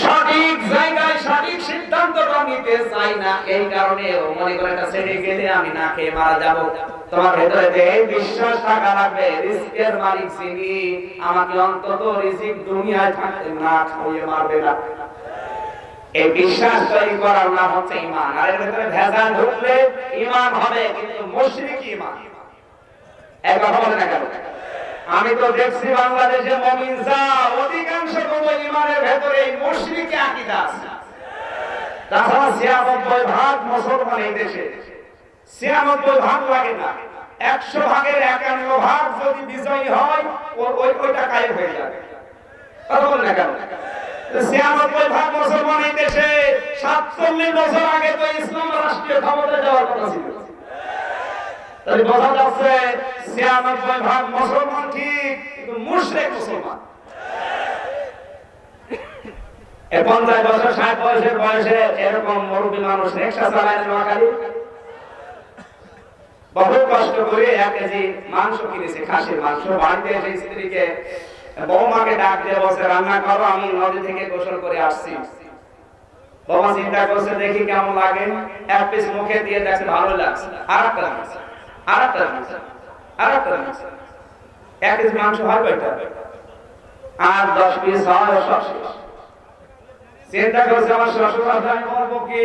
সঠিক জায়গায় সঠিক সিদ্ধান্তটা নিতে চাই না। এই কারণে ও মনে করে এটা ছেড়ে গেলে আমি না খেয়ে মারা যাব। তোমার ভেতরে যে এই বিশ্বাস থাকা লাগবে, রিজিকের মালিক যিনি আমাকে অন্তত রিজিক দুনিয়ায় থাকতে না খাইয়ে মারবে না। এই বিশ্বাস তৈরি করার নাম হচ্ছে ঈমান। আর এর ভিতরে ভেজাল ঢুকলে ঈমান হবে, কিন্তু মুশরিক ঈমান। এই কথা বলে না কেন? আমি তো দেখছি বাংলাদেশে মুমিন যা অধিকাংশ কোনো ঈমানের ভিতরে এই মুশরিকি আকীদা আছে। তাছাড়া ৯৬% মুসলমান এই দেশে, ৯৬% লাগে না, ১০০ ভাগের ৯১ যদি বিজয়ী হয় ওইটা কায়েম হয়ে যাবে। কথা বলে না কেন? ৯৬% মুসলমান এই দেশে, ৪৭ বছর আগে তো ইসলাম রাষ্ট্রীয় ক্ষমতায় যাওয়ার কথা ছিল। তাহলে বোঝা যাচ্ছে ৯৬% মুসলমান ঠিক, কিন্তু মুশরিক মুসলমান। ৫০ বছর ৬০ বছরের বয়সে এরকম মুরব্বী মানুষ রিকশা চালায় নোয়াখালী, বহু কষ্ট করে ১ কেজি মাংস কিনেছে, খাসির মাংস। বাড়িতে এসে স্ত্রীকে বৌমাকে ডাক দিয়ে বসে রান্না করো, আমি নদী থেকে গোসল করে আসছি। বৌমা চিন্তা করছে দেখি কেমন লাগে, ১ পিস মুখে দিয়ে দেখছে ভালো লাগছে, আরেকটা লাগছে, আরেকটা লাগছে, আরেকটা লাগছে। ১ কেজি মাংস হয় কয়টা? ৮-১০ পিস হয়, সব শেষ। চিন্তা করছে আমার শ্বশুর আমি করবো কি?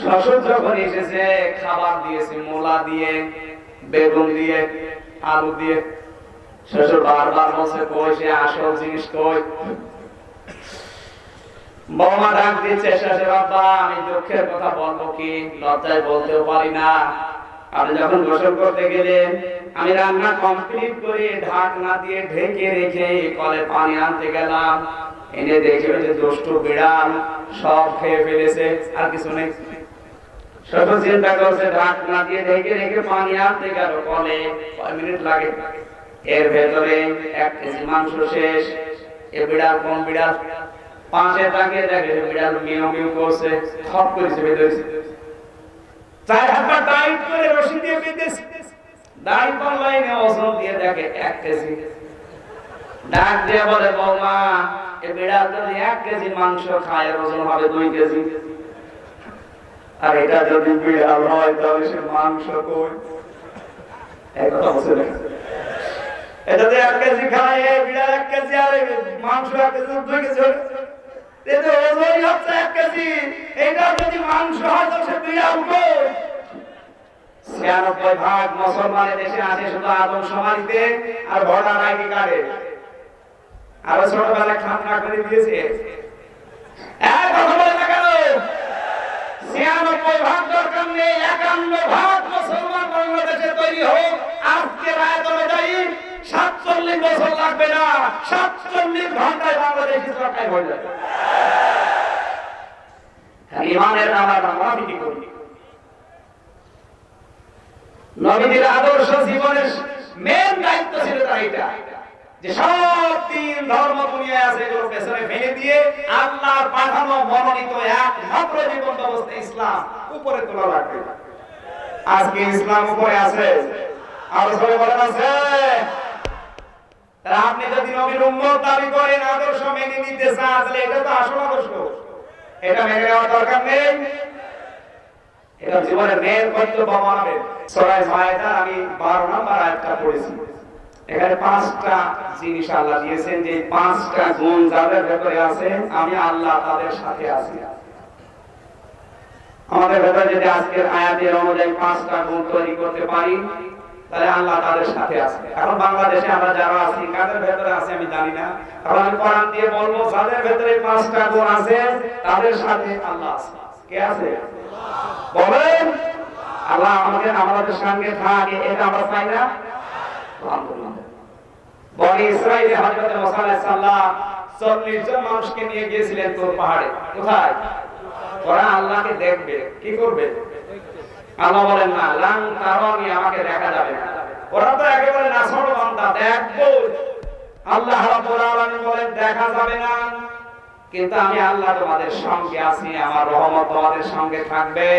শ্বশুর যখন এসেছে খাবার দিয়েছে, মূলা দিয়ে, বেগুন দিয়ে, আলু দিয়ে। শ্বশুর বারবার বলছে কই সে আসল জিনিস কই? বৌমা ডাক দিচ্ছে, শ্বশুর বাবা আমি দুঃখের কথা বলবো কি, লজ্জায় বলতেও পারি না। আপনি যখন গোসল করতে গেলেন, আমি রান্না কমপ্লিট করে ঢাকনা দিয়ে ঢেকে রেখে কলে পানি আনতে গেলাম, এনে দেখে যে দুষ্টু বিড়াল সব খেয়ে ফেলেছে, আর কিছু নেই। শ্বশুর চিন্তা করছে ঢাকনা দিয়ে ঢেকে রেখে পানি আনতে গেল কলে, কয় মিনিট লাগে, এর ভেতরে ১ কেজি মাংস শেষ। এ বিড়াল কোন বিড়াল? পাশে তাকিয়ে দেখে বিড়াল মিয়াও মিয়াও করছে, খপ করে চেপে ধরেছে, ৪ হাত টাইট করে রশি দিয়ে বেঁধেছে। দাঁড়িয়ে লাইনে ওজন দিয়ে দেখে ১ কেজি। ডাক দিয়ে বলে বৌমা এ বিড়াল যদি ১ কেজি মাংস খায় ওজন হবে ২ কেজি। আর এটা যদি বিড়াল হয় তাহলে সে মাংস কই? এই কথা বলছে না? এটা যে ১ কেজি খায়, বিড়াল ১ কেজি, আর মাংস ১ কেজি ২ কেজি হবে, এটা ওজনই হচ্ছে ১ কেজি। এটা যদি মাংস হয় তো সে বিড়াল কই? 96% মুসলমানের দেশে আছে শুধু আদমশুমারিতে আর ভোটার আইডি কার্ডে। আর ছোটবেলায় খাতনা করে দিয়েছে। এক কথা বলে না কেন? 96% দরকার নেই, 51% মুসলমান বাংলাদেশে তৈরি হোক। আজকে রাত অনুযায়ী 47 বছর লাগবে না, 47 ঘন্টায় বাংলাদেশ সরকার হয়ে যাবে। ইমানের নাম আমরা মুনাফিকি করি। নবীজির আদর্শ জীবনের মেন দায়িত্ব ছিল তার এটা, যে সব তিন ধর্ম দুনিয়ায় আছে এগুলো পেছনে ফেলে দিয়ে আল্লাহর পাঠানো মনোনীত একমাত্র জীবন ব্যবস্থা ইসলাম উপরে তোলা লাগবে। আজকে ইসলাম উপরে আছে, আর সবাই বলেন আছে। তাহলে আপনি যদি নবীর উম্মত দাবি করেন, আদর্শ মেনে নিতে চান, তাহলে এটা তো আসল আদর্শ, এটা মেনে নেওয়ার দরকার নেই। এটা জীবনের মেন কর্তব্য বানাবেন। সূরা মায়েদা আমি 12 নম্বর আয়াতটা পড়েছি। এখানে 5টা জিনিস আল্লাহ দিয়েছেন, যে 5টা গুণ যাদের ভেতরে আছে আমি আল্লাহ তাদের সাথে আছি। আমাদের ভেতরে যদি আজকের আয়াতের অনুযায়ী 5টা গুণ তৈরি করতে পারি, তাহলে আল্লাহ তাদের সাথে আছে। এখন বাংলাদেশে আমরা যারা আছি কাদের ভেতরে আছে আমি জানি না। এখন আমি কোরআন দিয়ে বলবো, যাদের ভেতরে 5টা গুণ আছে তাদের সাথে আল্লাহ আছে। কে আছে বলেন? আল্লাহ আমাদের সঙ্গে থাকে, এটা আমরা পাই না। বনি ইসরাইলে হযরত মুসা আলাইহিস সালাম 40 জন মানুষকে নিয়ে গিয়েছিলেন তোর পাহাড়ে। কোথায়? ওরা আল্লাহকে দেখবে, কি করবে? আল্লাহ বলেন না, লান তারানি, আমাকে দেখা যাবে না। ওরা তো একেবারে নাছড় বান্দা, দেখবো। আল্লাহ রাব্বুল আলামিন বলেন দেখা যাবে না, কিন্তু আমি আল্লাহ তোমাদের সঙ্গে আছি, আমার রহমত তোমাদের সঙ্গে থাকবে।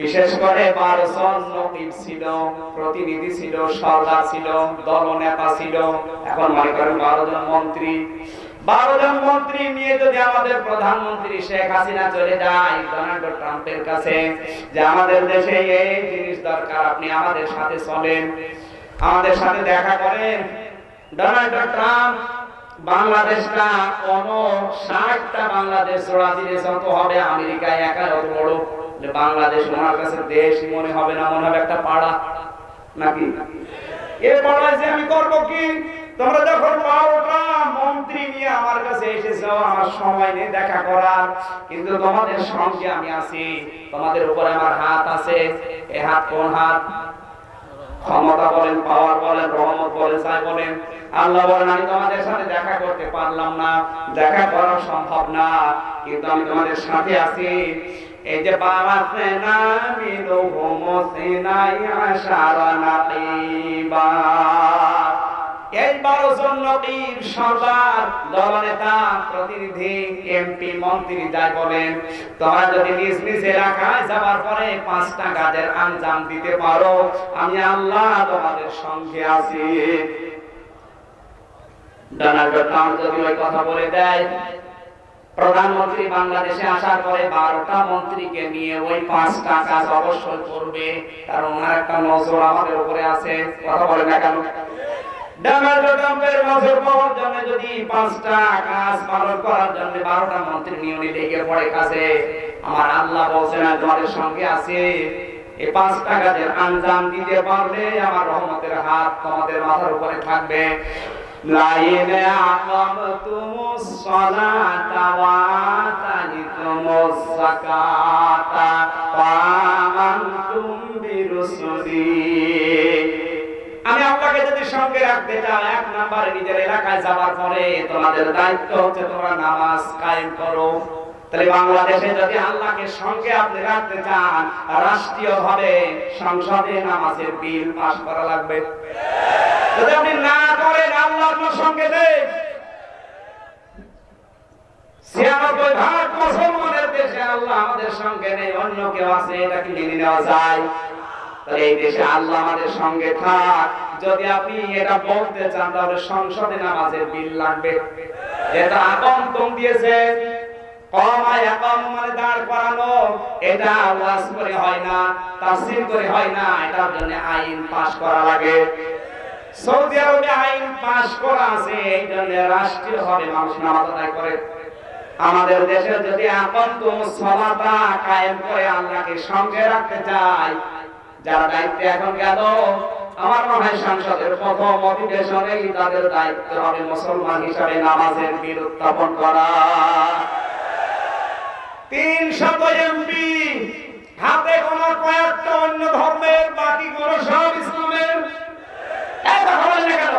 বিশেষ করে 12 জন নবী ছিল, প্রতিনিধি ছিল, সরদার ছিল, দলনেতা ছিল। এখন মনে করেন 12 জন মন্ত্রী। 12 জন মন্ত্রী নিয়ে যদি আমাদের প্রধানমন্ত্রী শেখ হাসিনা চলে যায় ডোনাল্ড ট্রাম্পের কাছে, যে আমাদের দেশে এই জিনিস দরকার, আপনি আমাদের সাথে চলেন, আমাদের সাথে দেখা করেন। ডোনাল্ড ট্রাম্প বাংলাদেশটা 59টা বাংলাদেশ জোড়া দিলে যত হবে আমেরিকায় একা অত বড়, বাংলাদেশ ওনার কাছে দেশ মনে হবে না, মনে হবে একটা পাড়া নাকি। এ পাড়ায় যে আমি করবো কি? তোমরা যখন 12টা মন্ত্রী নিয়ে আমার কাছে এসেছো, আমার সময় নেই দেখা করার, কিন্তু তোমাদের সঙ্গে আমি আছি, তোমাদের উপরে আমার হাত আছে। এই হাত কোন হাত? ক্ষমতা বলেন, পাওয়ার বলেন, রহমত বলেন, যাই বলেন। আল্লাহ বলেন আমি তোমাদের সাথে দেখা করতে পারলাম না, দেখা করা সম্ভব না, কিন্তু আমি তোমাদের সাথে আছি। এই যে বারাসনা মিনহুম সিনাই আশারা নাকিবা, এই 12 জন নবীর সরদার, দলনেতা, প্রতিনিধি, এমপি, মন্ত্রী যাই বলেন, তোমরা যদি নিজ নিজ এলাকায় যাবার পরে 5টা কাজের আঞ্জাম দিতে পারো, আমি আল্লাহ তোমাদের সঙ্গে আছি। ডোনাল্ড ট্রাম্প যদি ওই কথা বলে দেয়, প্রধানমন্ত্রী বাংলাদেশে আসার পরে 12টা মন্ত্রীকে নিয়ে ওই 5টা কাজ অবশ্যই করবে, কারণ ওনার একটা নজর আমাদের উপরে আছে। কথা বলে না কেন? ডোনাল্ড ট্রাম্পের নজর পাওয়ার জন্য যদি 5টা কাজ পালন করার জন্য 12টা মন্ত্রী নিয়ে উনি লেগে পড়ে কাছে, আমার আল্লাহ বলছেন তোমাদের সঙ্গে আছে। এই 5টা কাজের আঞ্জাম দিতে পারলে আমার রহমতের হাত তোমাদের মাথার উপরে থাকবে। লাইনে আকামতুমুস সালাতা ওয়া আতাইতুমুস যাকাতা ওয়া আমানতুম বিরুসুলি। আমি আপনাকে যদি সঙ্গে রাখতে চাই, 1 নম্বরে নিজের এলাকায় যাওয়ার পরে তোমাদের দায়িত্ব হচ্ছে তোমরা নামাজ কায়েম করো। তাহলে বাংলাদেশে যদি আল্লাহকে সঙ্গে আপনি রাখতে চান, রাষ্ট্রীয়ভাবে সংসদে নামাজের বিল পাস করা লাগবে। যদি আপনি না করেন, আল্লাহ আপনার সঙ্গে দেন। 96% মুসলমানের দেশে আল্লাহ আমাদের সঙ্গে নেই, অন্য কেউ আছে, এটা কি মেনে নেওয়া যায়? তাহলে এই দেশে আল্লাহ আমাদের সঙ্গে থাক, যদি আপনি এটা বলতে চান, তাহলে সংসদে নামাজের বিল লাগবে। এটা আগন্তুক দিয়েছে, কমায় আকাম মানে দাঁড় করানো, এটা ওয়াজ করে হয় না, তাফসীর করে হয় না, এটার জন্য আইন পাস করা লাগে। সৌদি আরবে আইন পাস করা আছে, এই জন্য রাষ্ট্রীয়ভাবে মানুষ নামাজ আদায় করে। আমাদের দেশে যদি আকামতুমুস সালাতা কায়েম করে আল্লাহকে সঙ্গে রাখতে চাই, যারা দায়িত্বে এখন গেল, আমার মনে হয় সংসদের প্রথম অধিবেশনেই তাদের দায়িত্ব হবে মুসলমান হিসাবে নামাজের বিল উত্থাপন করা। 300 এমপি, হাতে কোনো কয়েকটা অন্য ধর্মের, বাকি কোনো সব ইসলামের। এটা হল না কেন?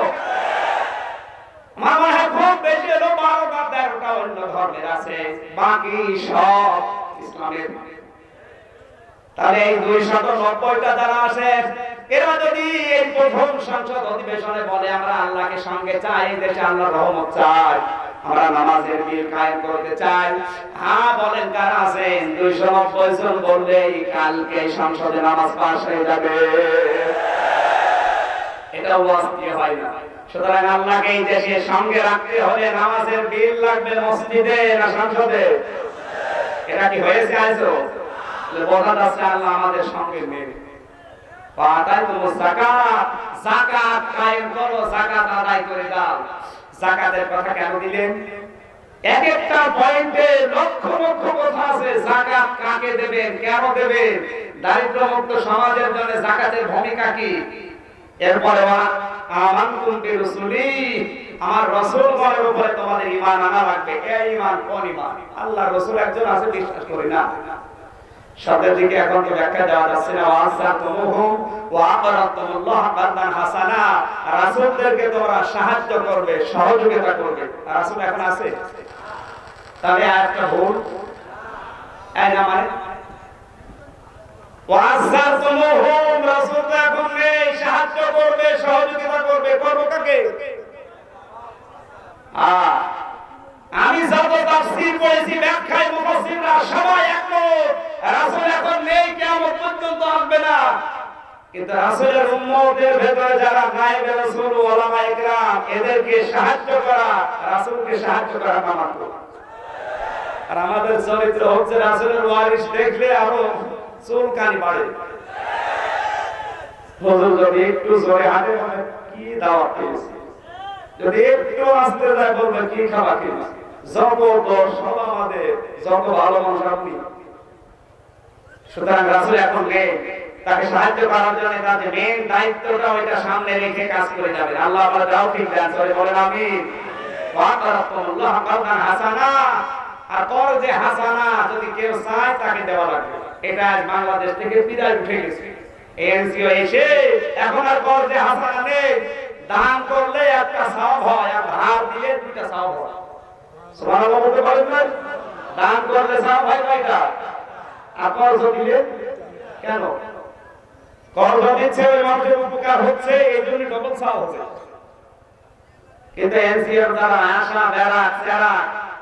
আমার মনে হয় খুব বেশি হলো 12-13টা অন্য ধর্মের আছে, বাকি সব ইসলামের। তাহলে এই 290টা যারা আছে, এরা যদি এই প্রথম সংসদ অধিবেশনে বলে আমরা আল্লাহকে সঙ্গে চাই, দেশে আল্লাহর রহমত চাই, আমরা নামাজের বিল কায়েম করতে চাই, হ্যাঁ বলেন কারা আছেন? 290 জন বললেই কালকে সংসদে নামাজ পাস হয়ে যাবে। এটা ওয়াজ দিয়ে হয় না। সুতরাং আল্লাহকে এই দেশে সঙ্গে রাখতে হলে নামাজের বিল লাগবে মসজিদে না সংসদে? এটা কি হয়েছে আজও? বোঝা যাচ্ছে আল্লাহ আমাদের সঙ্গে নেই। যাকাত কায়েম করো, যাকাত আদায় করে দাও। যাকাতের কথা কেন দিলেন? এক একটা পয়েন্টে লক্ষ লক্ষ কথা আছে। যাকাত কাকে দেবেন, কেন দেবেন, দারিদ্র্যমুক্ত সমাজের জন্য যাকাতের ভূমিকা কি। এরপরে আমানতুম বিরসুলি, আমার রাসূলগণের উপরে তোমাদের ঈমান আনা লাগবে। এই ঈমান কোন ঈমান? আল্লাহর রাসূল একজন আছে, বিশ্বাস করি না। শব্দের দিকে এখন তো ব্যাখ্যা দেওয়া যাচ্ছে না। ওয়াসাতুমুহুম ওয়া আকরাতুমুল্লাহ কারদান হাসানা, রাসূলদেরকে তোমরা সাহায্য করবে, সহযোগিতা করবে। রাসূল এখন আছে? তাহলে আয়াতটা ভুল। এই না মানে ওয়াসাতুমুহুম, রাসূল এখন নেই, সাহায্য করবে, সহযোগিতা করবে। করবে কাকে? আমি যত তাফসীর পড়েছি, ব্যাখ্যায় মুফাসসিররা সবাই একমত, রাসূল এখন নেই, কিয়ামত পর্যন্ত আসবে না। কিন্তু রাসূলের উম্মতের ভেতরে যারা নায়েবে রাসূল, উলামায়ে কেরাম, এদেরকে সাহায্য করা, রাসূলকে সাহায্য করা মানাত। আর আমাদের চরিত্র হচ্ছে রাসূলের ওয়ারিস দেখলে আরো চুলকানি বাড়ে। হুজুর যদি একটু জোরে হাঁটে মানে কি দাওয়াত পেয়েছে, যদি একটু আস্তে যায় বলবে কি খাবার খেয়েছে। যত দোষ সব আমাদের, যত ভালো মানুষ আপনি। সুতরাং রাসূল এখন নেই, তাকে সাহায্য করার জন্য তাদের মেইন দায়িত্বটা ওইটা সামনে রেখে কাজ করে যাবেন। আল্লাহ আপনার তৌফিক দান করে বলেন আমিন। ওয়া আকরাতুমুল্লাহ কারদান হাসানা, আর কর্জে হাসানা যদি কেউ চায় তাকে দেওয়া লাগবে। এটা আজ বাংলাদেশ থেকে বিদায় উঠে গেছে। এনজিও এসে এখন আর কর্জে হাসানা নেই। দান করলে একটা সওয়াব হয়, আর ধার দিলে দুইটা সওয়াব হয়। সুবহানাল্লাহ বলতে পারেন না? দান করলে সওয়াব হয় কয়টা, আর কর্জ দিলে কেন? কর্জ দিচ্ছে ওই মানুষের উপকার হচ্ছে, এই জন্য ডবল সওয়াব হচ্ছে। কিন্তু এনজিওর দ্বারা আশা, বেড়া, চেরা,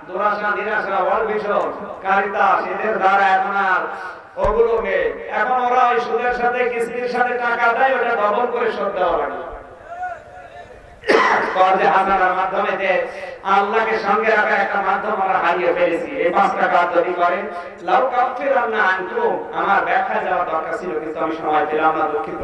দুরাশা, নিরাশা, অর্ভিশন, কারিতাস, এদের দ্বারা এখন আর ওগুলো নেই। এখন ওরা ওই সুদের সাথে কিস্তির সাথে টাকা দেয়, ওটা ডবল করে শোধ দেওয়া লাগে। কর্জে হাসানার মাধ্যমে যে আল্লাহকে সঙ্গে রাখার একটা মাধ্যম আমরা হারিয়ে ফেলেছি। এই 5টা কাজ যদি করেন, লাউ কাফিরান্না আনকুম, আমার ব্যাখ্যা যাওয়ার দরকার ছিল কিন্তু আমি সময় পেলাম না, দুঃখিত।